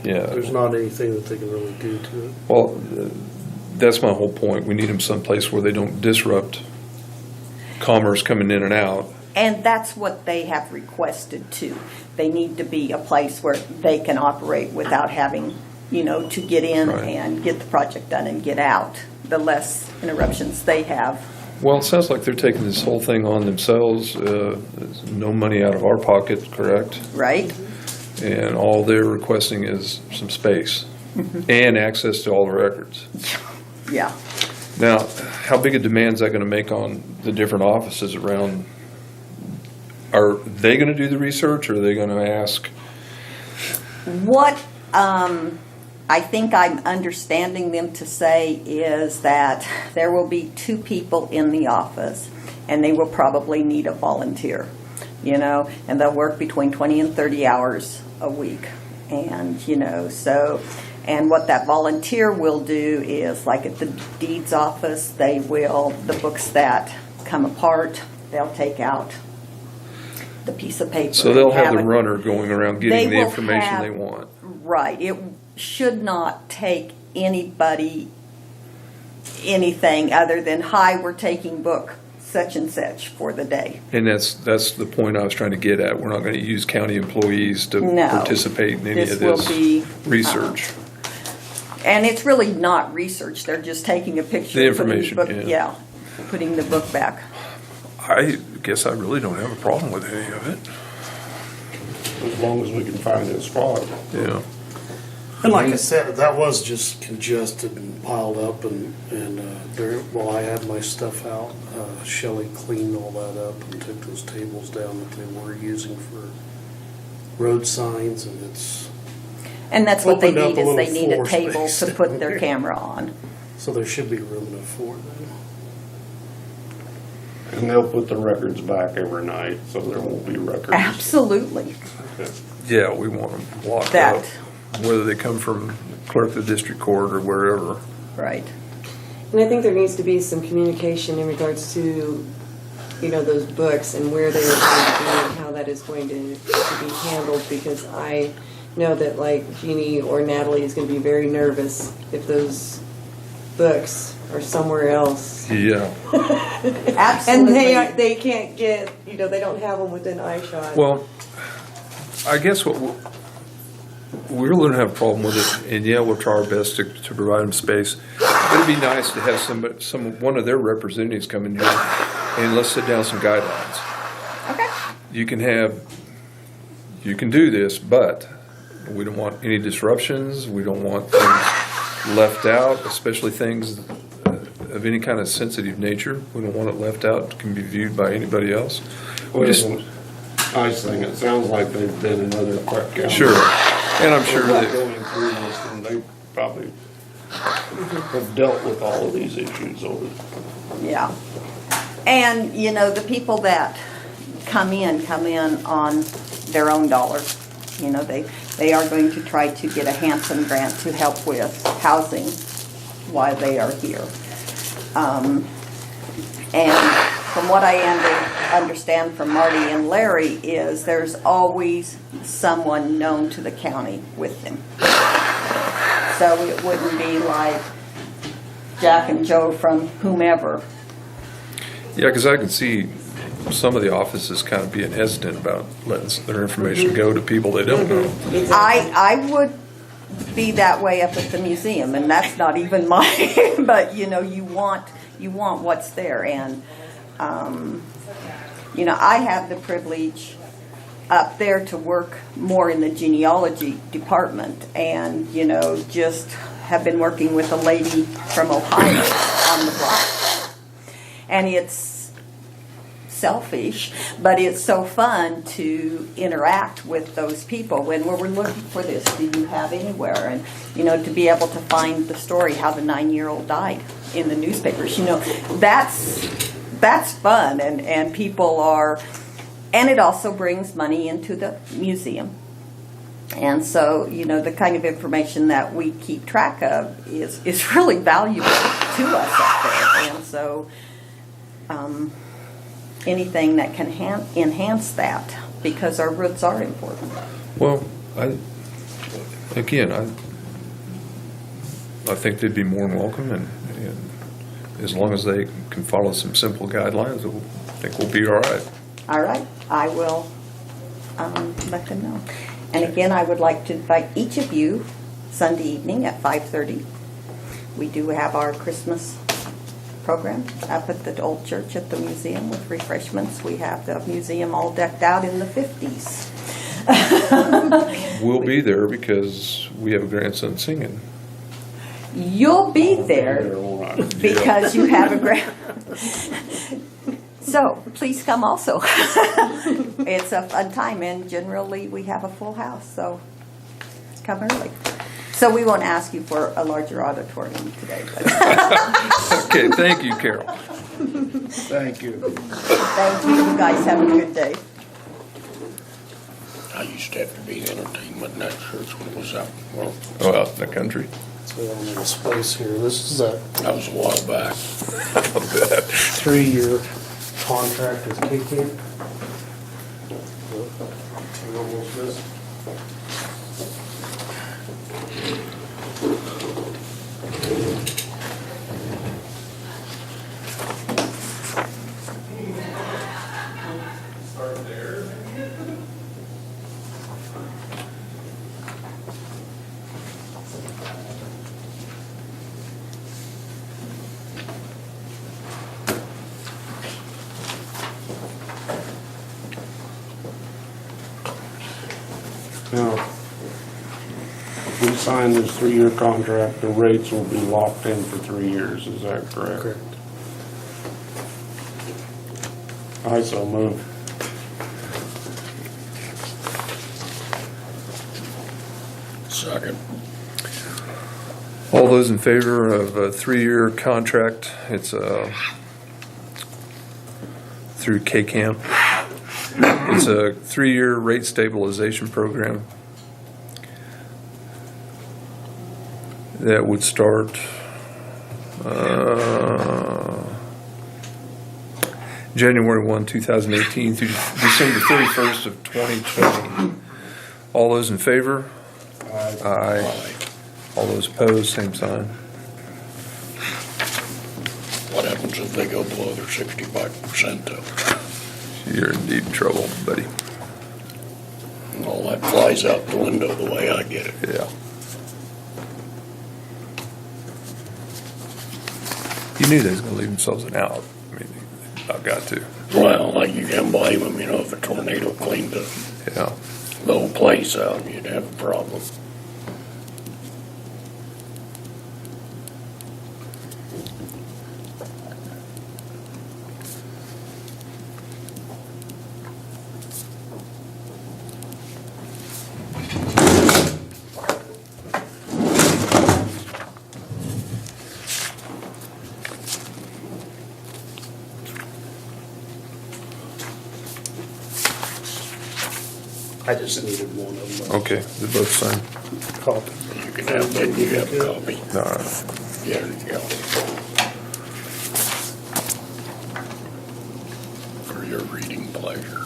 Yeah. there's not anything that they can really do to it. Well, that's my whole point. We need them someplace where they don't disrupt commerce coming in and out. And that's what they have requested too. They need to be a place where they can operate without having, to get in Right. and get the project done and get out. The less interruptions they have. Well, it sounds like they're taking this whole thing on themselves. There's no money out of our pocket, correct? Right? And all they're requesting is some space and access to all the records. Yeah. Now, how big a demand is that going to make on the different offices around? Are they going to do the research, or are they going to ask? What I think I'm understanding them to say is that there will be 2 people in the office, and they will probably need a volunteer, and they'll work between 20 and 30 hours a week. And, and what that volunteer will do is, like at the deeds office, the books that come apart, they'll take out the piece of paper. So they'll and have the it- runner going around They getting the will information have- they want. Right. It should not take anybody anything other than, hi, we're taking book such and such for the day. And that's the point I was trying to get at. We're not going to use county employees to No. participate in any This of will this be, research. And it's really not research. They're just taking a picture. The and putting information, book- yeah. putting the book back. I guess I really don't have a problem with any of it. As long as we can find a spot. Yeah. And like I said, that was just congested and piled up, and while I had my stuff out, Shelley cleaned all that up and took those tables down that they were using for road signs, and it's And that's what they Opened up need, a is they little need a floor table space to put down their there. camera on. so there should be room enough for them. And they'll put the records back every night, so there won't be records. Absolutely. Yeah, we want them locked That. up, whether they come from clerk of the district court or wherever. Right. And I think there needs to be some communication in regards to, those books and where they are going to be and how that is going to be handled, because I know that like Jeannie or Natalie is going to be very nervous if those books are somewhere else. Yeah. Absolutely. And they can't get, they don't have them within eyeshot. Well, I guess what we really don't have a problem with it, and yeah, we'll try our best to provide them space. it'd be nice to have one of their representatives come in here and let's set down some guidelines. Okay. You can do this, but we don't want any disruptions. We don't want things left out, especially things of any kind of sensitive nature. We don't want it left out. It can be viewed by anybody else. Well, nice thing, it sounds like they've been in other counties. Sure, and I'm sure that Going through this, and they probably have dealt with all of these issues over. Yeah. And, you know, the people that come in on their own dollars. You know, they are going to try to get a Hanson grant to help with housing while they are here. And from what I understand from Marty and Larry is there's always someone known to the county with them. So it wouldn't be like Jack and Joe from whomever. yeah, because I can see some of the offices kind of being hesitant about letting their information go to people they don't know. I would be that way up at the museum, and that's not even mine. But you know, you want what's there, and you know, I have the privilege up there to work more in the genealogy department, and you know, just have been working with a lady from Ohio on the block, and it's selfish, but it's so fun to interact with those people when we're looking for this. Do you have anywhere? And you know, to be able to find the story how the 9-year-old died in the newspapers. You know, that's fun, and people are, and it also brings money into the museum. And so, you know, the kind of information that we keep track of is really valuable to us up there, and so. Anything that can enhance that, because our roots are important. Well, I think they'd be more than welcome, and as long as they can follow some simple guidelines, I think we'll be all right. All right, I will let them know. And again, I would like to invite each of you Sunday evening at 5:30. We do have our Christmas program up at the old church at the museum with refreshments. We have the museum all decked out in the 50s. We'll be there because we have a grandson singing. You'll be there because you have a So please come also. It's a fun time, and generally we have a full house, so come early. So we won't ask you for a larger auditorium today. But Okay, thank you, Carol. Thank you. thank you. You guys have a good day. I used to have to be entertainment in that church when it was out. Well, Out in the country. So on this place here, this is a that was a while back. 3-year contract with KCAM. Almost this. Now, if we sign this 3-year contract, the rates will be locked in for 3 years, is that correct? Correct. I so move. Second. All those in favor of a 3-year contract, it's through KCAMP. It's a 3-year rate stabilization program that would start January 1, 2018 through December 31st of 2020. All those in favor? Aye. All those opposed, same sign. What happens if they go below their 65% though? You're in deep trouble, buddy. All that flies out the window the way I get it. Yeah. You knew they was gonna leave themselves an out. I mean, I've got to. Well, like, you can't blame them, you know, if a tornado cleaned the Yeah. whole place out, you'd have a problem. I just needed one of them. Okay, they both signed. Copy. You can have, then you have a copy. All right. Yeah, there you go. For your reading pleasure.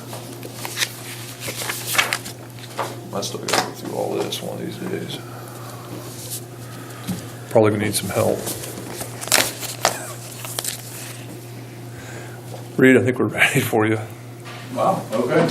I still gotta go through all this one of these days. Probably gonna need some help. Reed, I think we're ready for you. Wow, okay.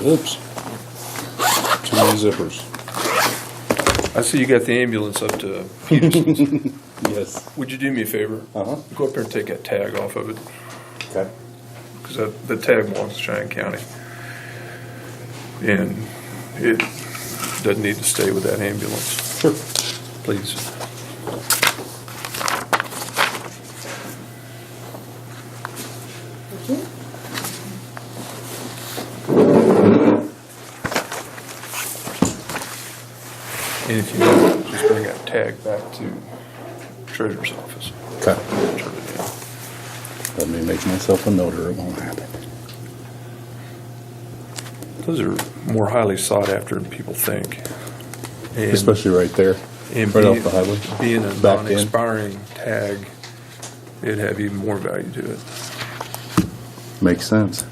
Oops. Too many zippers. I see you got the ambulance up to Peterson's. Yes. Would you do me a favor? Uh-huh. Go up there and take that tag off of it, Okay. because the tag belongs to Cheyenne County. And it doesn't need to stay with that ambulance. Sure. Please. And if you want, just bring that tag back to treasurer's office. Okay. Turn it in. Let me make myself a note or it won't happen. Those are more highly sought after than people think. And, Especially right there, and right being, off the highway. being a Back in. non-expiring tag, it'd have even more value to it. Makes sense.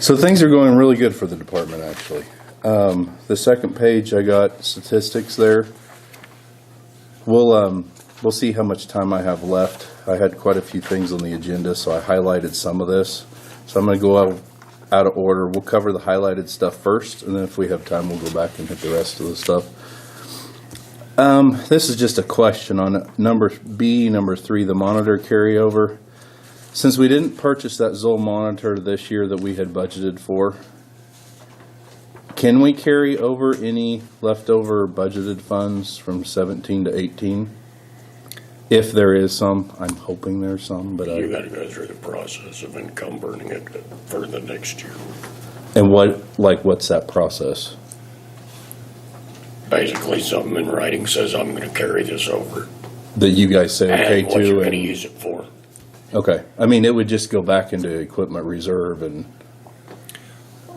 So things are going really good for the department, actually. The second page, I got statistics there. We'll see how much time I have left. I had quite a few things on the agenda, so I highlighted some of this. So I'm going to go out of order. We'll cover the highlighted stuff first, and then if we have time, we'll go back and hit the rest of the stuff. This is just a question on number 3, the monitor carryover. Since we didn't purchase that Zoll monitor this year that we had budgeted for, can we carry over any leftover budgeted funds from 17 to 18? If there is some, I'm hoping there's some, but You gotta go through the process of encumbering it for the next year. And what's that process? Basically, something in writing says, I'm gonna carry this over. That you guys say okay And what you're to? gonna use it for. Okay, I mean, it would just go back into equipment reserve and,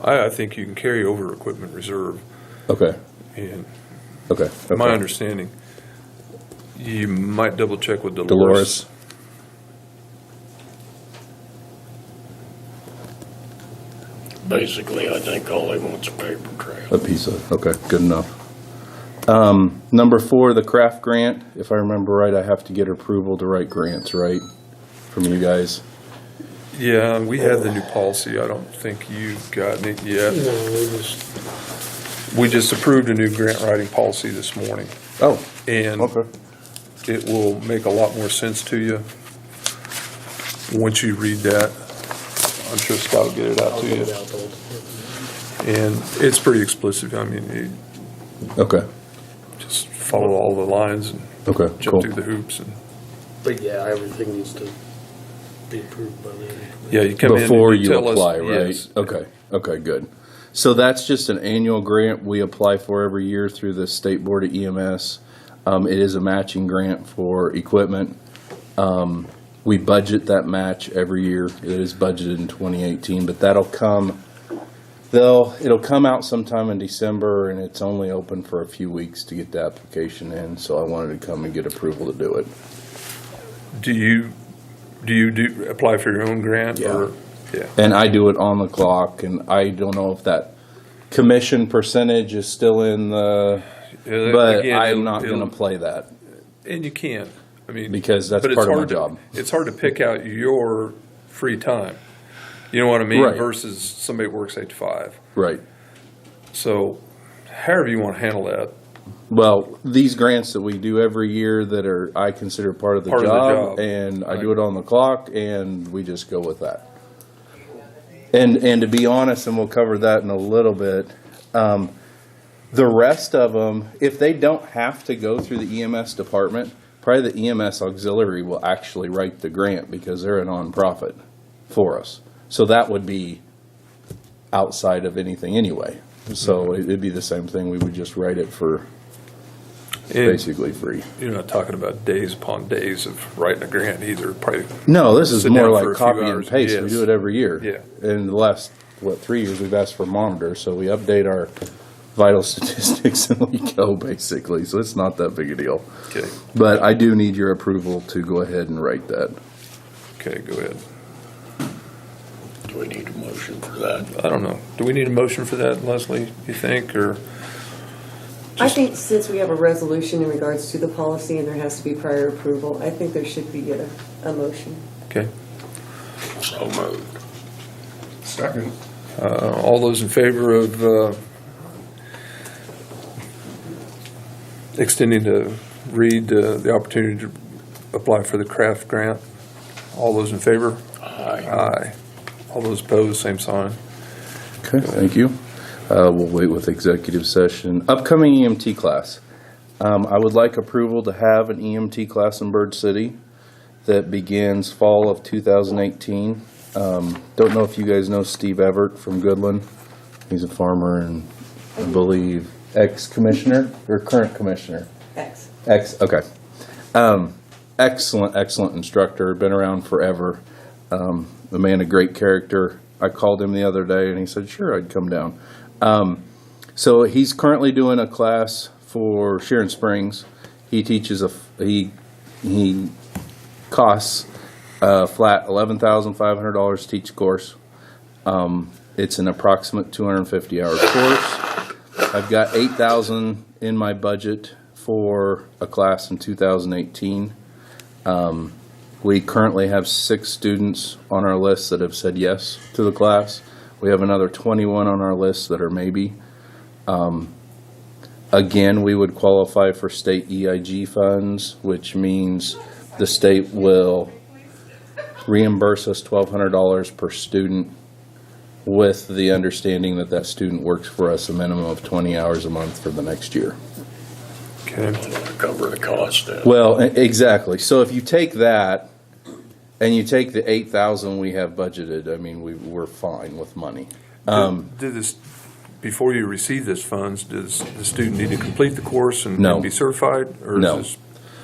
I think you can carry over equipment reserve. okay, And okay. my okay. understanding, you might double check with Dolores. Basically, I think all he wants is a paper trail. A piece of, okay, good enough. Number 4, the craft grant. If I remember right, I have to get approval to write grants, right? From you guys. Yeah, we had the new policy. I don't think you've gotten it yet. No, We just approved a new grant writing policy this morning. Oh, And okay. it will make a lot more sense to you once you read that. I'm sure Scott will get it out I'll to get you. it out to all. And it's pretty explicit. I mean, you Okay, just follow all the lines and okay, jump cool. through the hoops. And But yeah, everything needs to be approved by them. yeah, you come in Before and you tell us- apply, right? yes. Okay, okay, good. So that's just an annual grant we apply for every year through the State Board of EMS. It is a matching grant for equipment. We budget that match every year. It is budgeted in 2018, but it'll come out sometime in December, and it's only open for a few weeks to get the application in, so I wanted to come and get approval to do it. Do you apply for your own grant? Yeah. Or, yeah. And I do it on the clock, and I don't know if that commission percentage is still in the, Yeah, but again, I'm it'll- not it'll- gonna play that. And you can't. I mean, because that's but it's part of my hard to- job. It's hard to pick out your free time. You know what I mean? Right. Versus somebody that works 8 to 5. Right. So, however you want to handle that. Well, these grants that we do every year that are, I consider part of the Part of the job, job. and I do it on the clock, and we just go with that. And to be honest, and we'll cover that in a little bit, the rest of them, if they don't have to go through the EMS department, probably the EMS auxiliary will actually write the grant because they're a nonprofit for us. So that would be outside of anything anyway. So it'd be the same thing. We would just write it for basically free. You're not talking about days upon days of writing a grant either. Probably. No, this is sit more down like for a few copy and hours. paste. We Yes. do it every year. Yeah. In the last, 3 years, we've asked for monitors, so we update our vital statistics and we go, basically. So it's not that big a deal. Okay. But I do need your approval to go ahead and write that. Okay, go ahead. Do we need a motion for that? I don't know. Do we need a motion for that, Leslie, you think, or? I think since we have a resolution in regards to the policy and there has to be prior approval, I think there should be a motion. Okay. So moved. Second. All those in favor of extending to Reed the opportunity to apply for the craft grant? All those in favor? Aye. Aye. All those opposed, same sign. Okay, thank you. We'll wait with executive session. Upcoming EMT class. I would like approval to have an EMT class in Bird City that begins fall of 2018. Don't know if you guys know Steve Everett from Goodland. He's a farmer and I believe ex-commissioner or current commissioner? Okay. Excellent instructor, been around forever. A man of great character. I called him the other day and he said, sure, I'd come down. So he's currently doing a class for Sharon Springs. He teaches he costs flat $11,500 to teach a course. It's an approximate 250-hour course. I've got $8,000 in my budget for a class in 2018. We currently have 6 students on our list that have said yes to the class. We have another 21 on our list that are maybe. Again, we would qualify for state EIG funds, which means the state will reimburse us $1,200 per student with the understanding that that student works for us a minimum of 20 hours a month for the next year. Okay. To cover the cost then. Well, exactly. So if you take that and you take the 8,000 we have budgeted, I mean, we're fine with money. Did this, before you receive this funds, does the student need to complete the course and No. be certified? Or No. Is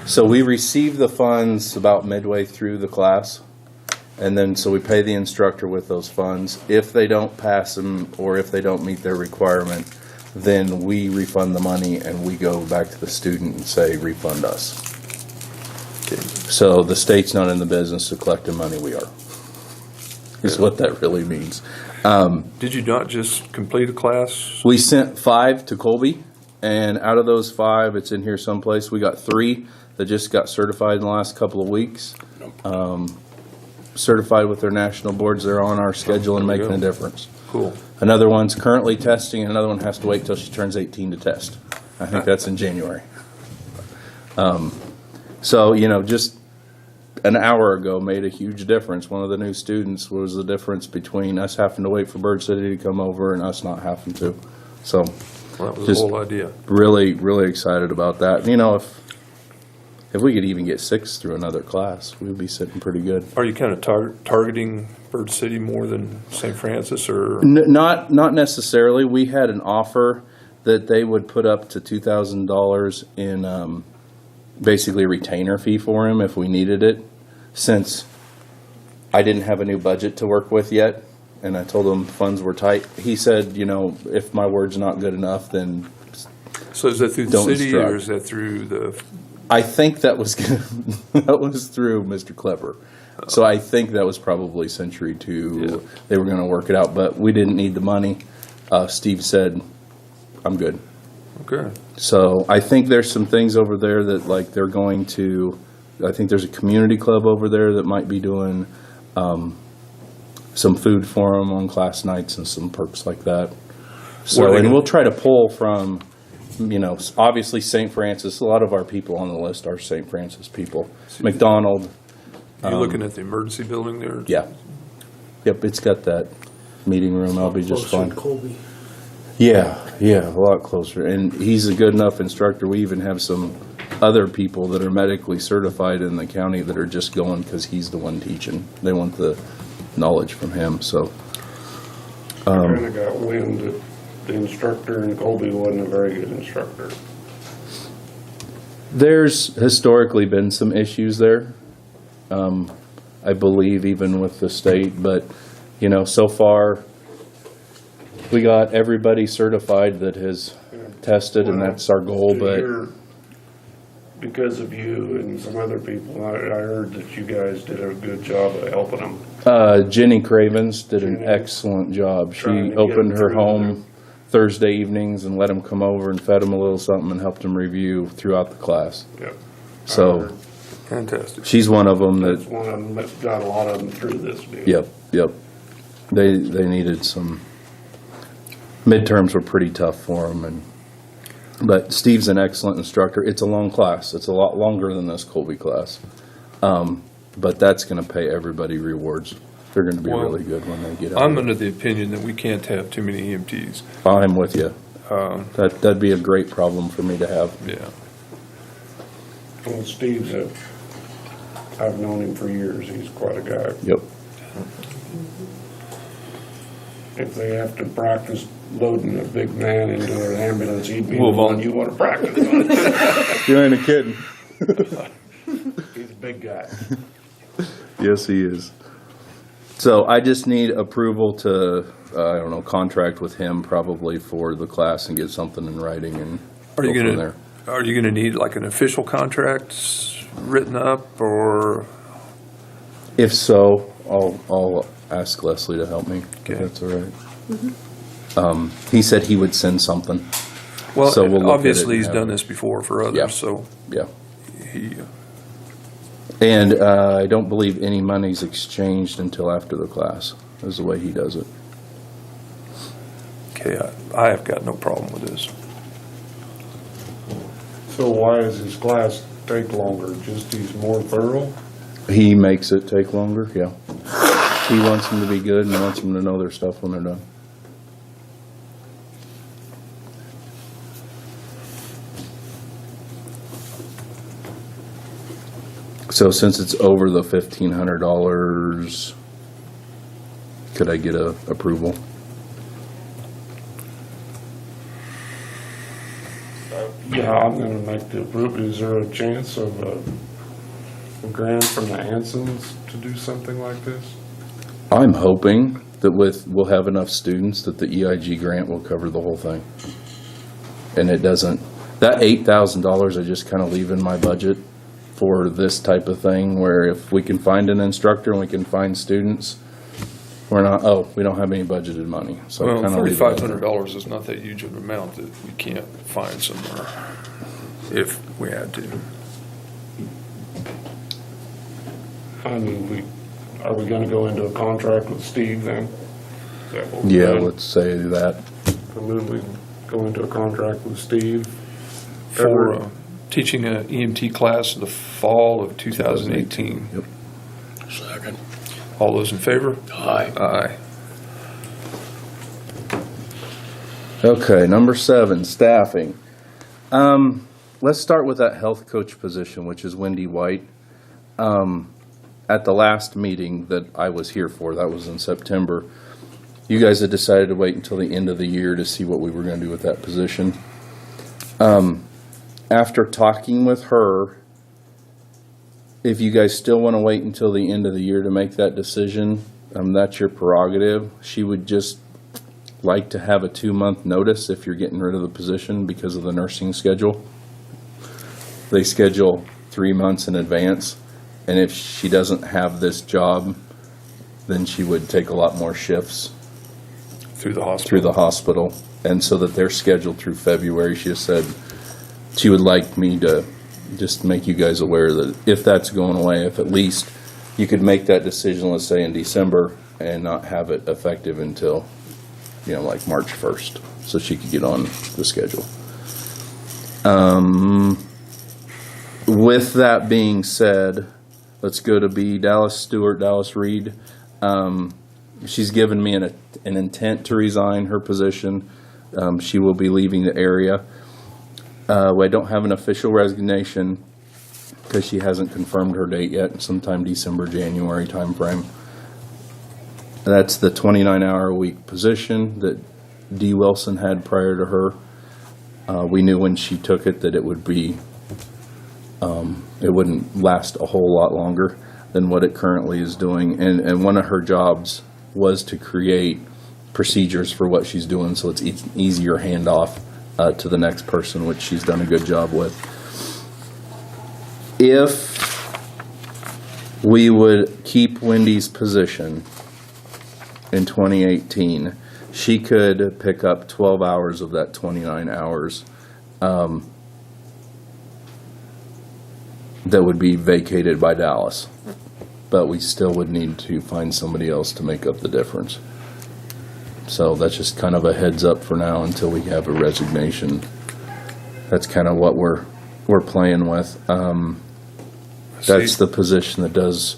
So we receive the funds about midway through the class, and then so we pay the instructor with those funds. If they don't pass them or if they don't meet their requirement, then we refund the money and we go back to the student and say, refund us. So the state's not in the business of collecting money, we are, is what that really means. Did you not just complete a class? We sent 5 to Colby, and out of those 5, it's in here someplace, we got 3 that just got certified in the last couple of weeks. Certified with their national boards, they're on our schedule and There you making a go. difference. Cool. Another one's currently testing, and another one has to wait till she turns 18 to test. I think that's in January. So, just an hour ago made a huge difference. One of the new students was the difference between us having to wait for Bird City to come over and us not having to. So, Well, that was just the whole idea. really, really excited about that. If we could even get 6 through another class, we'd be sitting pretty good. Are you kind of targeting Bird City more than St. Francis, or? Not necessarily. We had an offer that they would put up to $2,000 in basically a retainer fee for him if we needed it, since I didn't have a new budget to work with yet, and I told him funds were tight. He said, if my word's not good enough, then So is that through the Don't city, instruct. or is that through the? I think that was that was through Mr. Clever. So I think that was probably Century 2. Yeah. They were going to work it out, but we didn't need the money. Steve said, I'm good. Okay. So I think there's some things over there that they're going to I think there's a community club over there that might be doing some food for them on class nights and some perks like that. So, and we'll try to pull from, you know, obviously St. Francis. A lot of our people on the list are St. Francis people. McDonald. You looking at the emergency building there? Yeah. Yep, it's got that meeting room. I'll be just Closer fine. to Colby. Yeah, a lot closer. And he's a good enough instructor. We even have some other people that are medically certified in the county that are just going because he's the one teaching. They want the knowledge from him, so. I kind of got wind that the instructor in Colby wasn't a very good instructor. There's historically been some issues there, I believe, even with the state, but, you know, so far, we got everybody certified that has tested, and that's our goal, but. Because of you and some other people, I heard that you guys did a good job of helping them. Jenny Cravens did an excellent job. She Trying to get opened her through home Thursday evenings and let them come over and fed them a little something and helped them review throughout the class. Yep. So Fantastic. she's one of them That's that, one of them that got a lot of them through this deal. yep. They needed some, midterms were pretty tough for them, but Steve's an excellent instructor. It's a long class. It's a lot longer than this Colby class. But that's going to pay everybody rewards. They're going to be really good when they get out. I'm under the opinion that we can't have too many EMTs. I'm with you. That'd be a great problem for me to have. Yeah. Well, Steve's I've known him for years. He's quite a guy. Yep. If they have to practice loading a big man into an ambulance, he'd be the Move one on. you want to practice on. You ain't a kidding. He's a big guy. Yes, he is. So I just need approval to, I don't know, contract with him probably for the class and get something in writing and Are you go from gonna, there. are you gonna need like an official contract written up, or? If so, I'll ask Leslie to help me, Okay. if that's all right. He said he would send something. Well, So we'll look at it obviously and he's have done it. this before for Yeah. others, so Yeah. he, And I don't believe any money's exchanged until after the class, is the way he does it. okay, I have got no problem with this. So why does his class take longer? Just he's more thorough? He makes it take longer, yeah. He wants them to be good and he wants them to know their stuff when they're done. So since it's over the $1,500, could I get a approval? Yeah, I'm gonna make the approval. Is there a chance of a grant from the Ansons to do something like this? I'm hoping that we'll have enough students that the EIG grant will cover the whole thing. And it doesn't, that $8,000 I just kind of leave in my budget for this type of thing, where if we can find an instructor and we can find students, we're not, we don't have any budgeted money. So I Well, kind of leave it out there. $4,500 is not that huge of an amount that we can't find somewhere if we had to. I mean, are we gonna go into a contract with Steve then? Is that what we're Yeah, doing? let's say that. I move we go into a contract with Steve. For teaching an EMT class in the fall of 2018. Yep. Second. All those in favor? Aye. Aye. Okay, number 7, staffing. Let's start with that health coach position, which is Wendy White. At the last meeting that I was here for, that was in September, you guys had decided to wait until the end of the year to see what we were going to do with that position. After talking with her, if you guys still want to wait until the end of the year to make that decision, that's your prerogative. She would just like to have a 2-month notice if you're getting rid of the position because of the nursing schedule. They schedule 3 months in advance, and if she doesn't have this job, then she would take a lot more shifts Through the hospital. through the hospital, and so that they're scheduled through February. She has said she would like me to just to make you guys aware that if that's going away, if at least you could make that decision, let's say in December, and not have it effective until, like March 1st, so she could get on the schedule. With that being said, let's go to B. Dallas Stewart, Dallas Reed. She's given me an intent to resign her position. She will be leaving the area. I don't have an official resignation because she hasn't confirmed her date yet, sometime December, January timeframe. That's the 29-hour-a-week position that Dee Wilson had prior to her. We knew when she took it that it would be, it wouldn't last a whole lot longer than what it currently is doing. And one of her jobs was to create procedures for what she's doing so it's easier handoff to the next person, which she's done a good job with. If we would keep Wendy's position in 2018, she could pick up 12 hours of that 29 hours that would be vacated by Dallas. But we still would need to find somebody else to make up the difference. So that's just kind of a heads up for now until we have a resignation. That's kind of what we're playing with. That's the position that does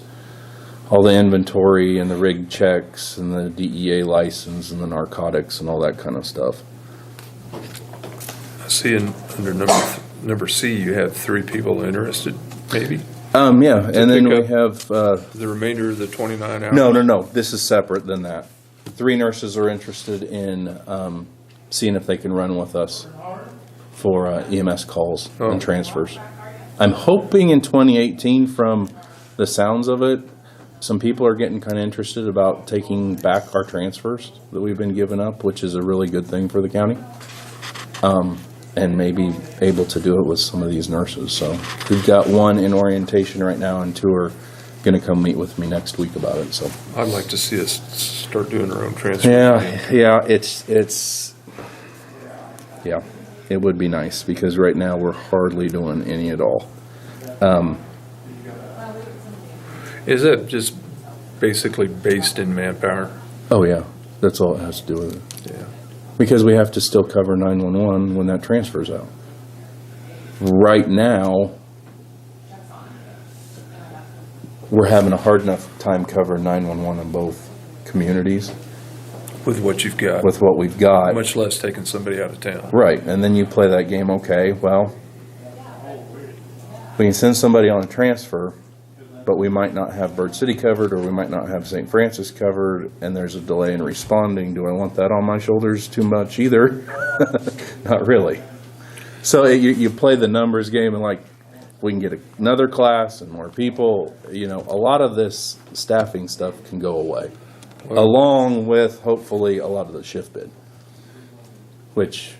all the inventory and the rig checks and the DEA license and the narcotics and all that kind of stuff. I see under number C, you have 3 people interested, maybe? Yeah, and then we have... the remainder of the 29 hours? No. This is separate than that. 3 nurses are interested in seeing if they can run with us for EMS calls and transfers. I'm hoping in 2018, from the sounds of it, some people are getting kind of interested about taking back our transfers that we've been giving up, which is a really good thing for the county, and maybe able to do it with some of these nurses. So we've got 1 in orientation right now, and 2 are going to come meet with me next week about it. So I'd like to see us start doing our own transfers. Yeah, it would be nice because right now we're hardly doing any at all. Is that just basically based in manpower? Oh yeah, that's all it has to do with it. Yeah. Because we have to still cover 911 when that transfers out. Right now, we're having a hard enough time covering 911 in both communities. With what you've got. With what we've got. Much less taking somebody out of town. Right, and then you play that game, okay, well, we can send somebody on a transfer, but we might not have Bird City covered, or we might not have St. Francis covered, and there's a delay in responding. Do I want that on my shoulders too much either? Not really. So you play the numbers game, and like, we can get another class and more people, a lot of this staffing stuff can go away. Along with, hopefully, a lot of the shift bid, which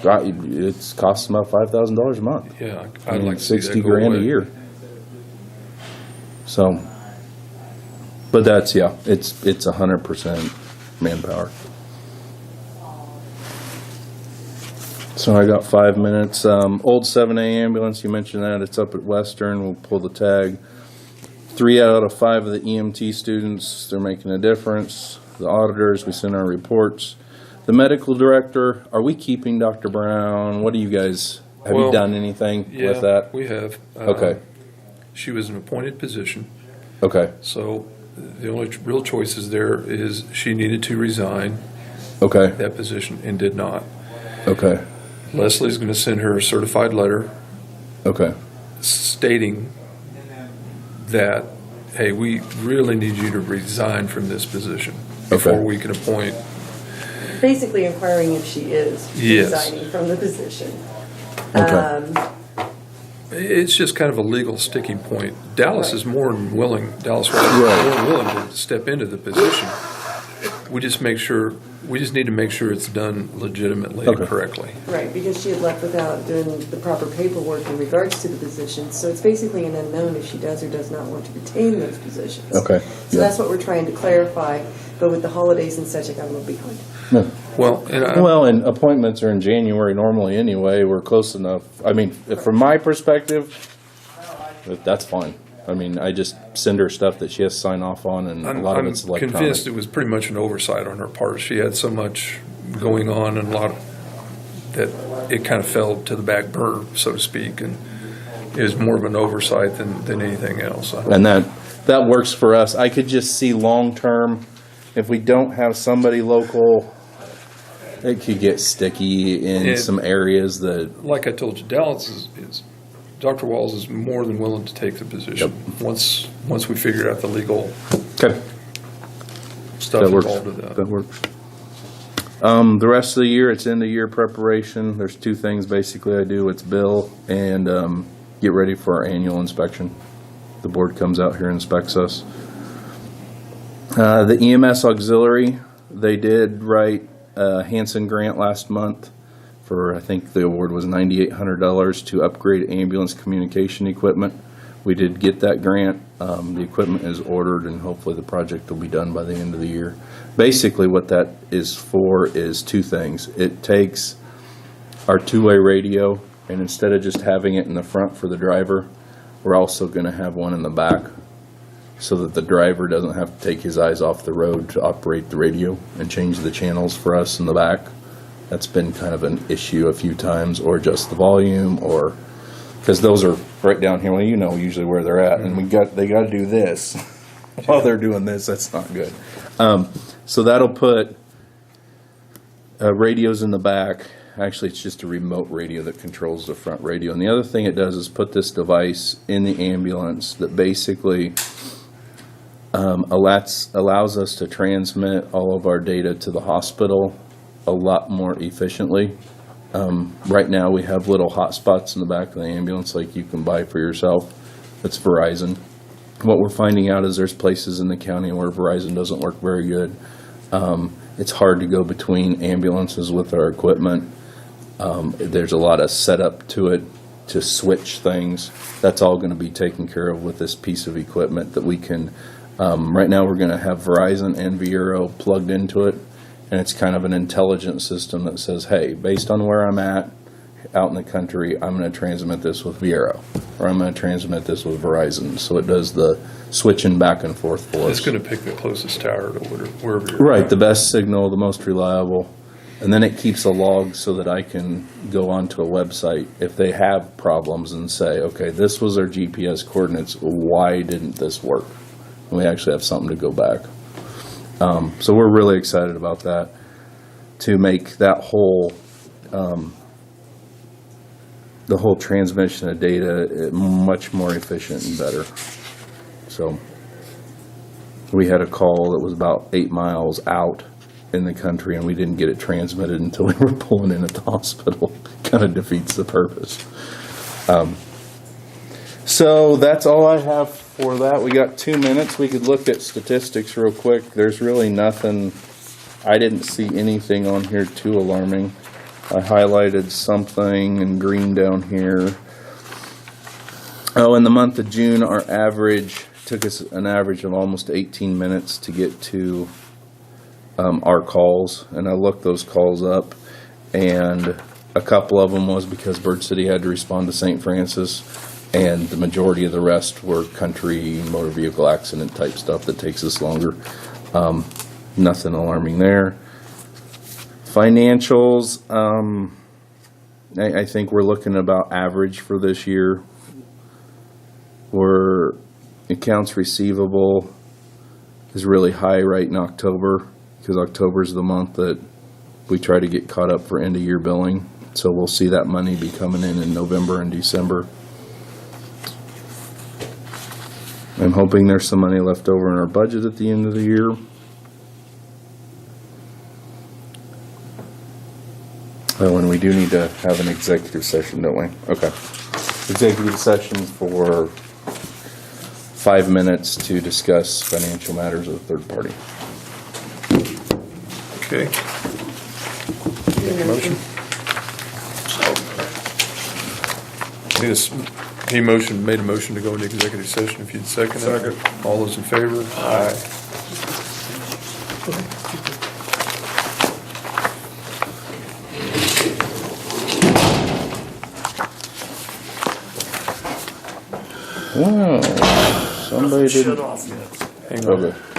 it's costing about $5,000 a month. Yeah, I'd like to see that $60 go grand away. a year. So, but that's it's 100% manpower. So I got 5 minutes. Old 7A ambulance, you mentioned that. It's up at Western. We'll pull the tag. 3 out of 5 of the EMT students, they're making a difference. The auditors, we send our reports. The medical director, are we keeping Dr. Brown? What do you guys, have you done anything with that? Yeah, we have. Okay. She was an appointed position. Okay. So the only real choices there is she needed to resign Okay. that position and did not. Okay. Leslie's going to send her a certified letter Okay. stating that, hey, we really need you to resign from this position before we can appoint. Basically inquiring if she is Yes. resigning from the position. Okay. It's just kind of a legal sticking point. Dallas is more than willing, Dallas was more than willing to step into the position. We just need to make sure it's done legitimately and correctly. Right, because she had left without doing the proper paperwork in regards to the position. So it's basically an unknown if she does or does not want to retain those positions. Okay. So that's what we're trying to clarify. But with the holidays and such, I got a little behind. Well, and Well, and appointments are in January normally anyway. We're close enough. I mean, from my perspective, that's fine. I mean, I just send her stuff that she has to sign off on, and a lot of it's I'm electronic. convinced it was pretty much an oversight on her part. She had so much going on and a lot that it kind of fell to the back burner, so to speak, and it was more of an oversight than anything else. And that works for us. I could just see long-term, if we don't have somebody local, it could get sticky in some areas that... Like I told you, Dallas is Dr. Walls is more than willing to take the position. Yep. Once we figure out the legal Okay. stuff That works. involved with that. That works. The rest of the year, it's end of year preparation. There's two things basically I do. It's bill and get ready for our annual inspection. The board comes out here and inspects us. The EMS auxiliary, they did write a Hanson grant last month for, I think the award was $9,800 to upgrade ambulance communication equipment. We did get that grant. The equipment is ordered, and hopefully the project will be done by the end of the year. Basically, what that is for is two things. It takes our two-way radio, and instead of just having it in the front for the driver, we're also going to have one in the back so that the driver doesn't have to take his eyes off the road to operate the radio and change the channels for us in the back. That's been kind of an issue a few times, or adjust the volume, or because those are right down here. Well, you know usually where they're at, and they got to do this while they're doing this. That's not good. So that'll put radios in the back. Actually, it's just a remote radio that controls the front radio. And the other thing it does is put this device in the ambulance that basically allows us to transmit all of our data to the hospital a lot more efficiently. Right now we have little hotspots in the back of the ambulance like you can buy for yourself. It's Verizon. What we're finding out is there's places in the county where Verizon doesn't work very good. It's hard to go between ambulances with our equipment. There's a lot of setup to it to switch things. That's all going to be taken care of with this piece of equipment that we can. Right now we're going to have Verizon and Viero plugged into it. And it's kind of an intelligent system that says, hey, based on where I'm at out in the country, I'm going to transmit this with Viero, or I'm going to transmit this with Verizon. So it does the switching back and forth for us. It's going to pick the closest tower to wherever you're Right, at. the best signal, the most reliable. And then it keeps a log so that I can go onto a website if they have problems and say, okay, this was our GPS coordinates. Why didn't this work? And we actually have something to go back. So we're really excited about that, to make that whole, the whole transmission of data much more efficient and better. So we had a call that was about 8 miles out in the country, and we didn't get it transmitted until we were pulling in at the hospital. Kind of defeats the purpose. So that's all I have for that. We got 2 minutes. We could look at statistics real quick. There's really nothing, I didn't see anything on here too alarming. I highlighted something in green down here. Oh, in the month of June, our average took us an average of almost 18 minutes to get to our calls. And I looked those calls up, and a couple of them was because Bird City had to respond to St. Francis. And the majority of the rest were country motor vehicle accident type stuff that takes us longer. Nothing alarming there. Financials, I think we're looking about average for this year. We're accounts receivable is really high right in October, because October is the month that we try to get caught up for end of year billing. So we'll see that money be coming in November and December. I'm hoping there's some money left over in our budget at the end of the year. Oh, and we do need to have an executive session, don't we? Okay. Executive session for 5 minutes to discuss financial matters of a third party. Okay. Motion? Made a motion to go into executive session. If you'd second it. Second. All those in favor? Aye. Wow, somebody Shut didn't. off yet. Hang on. Okay.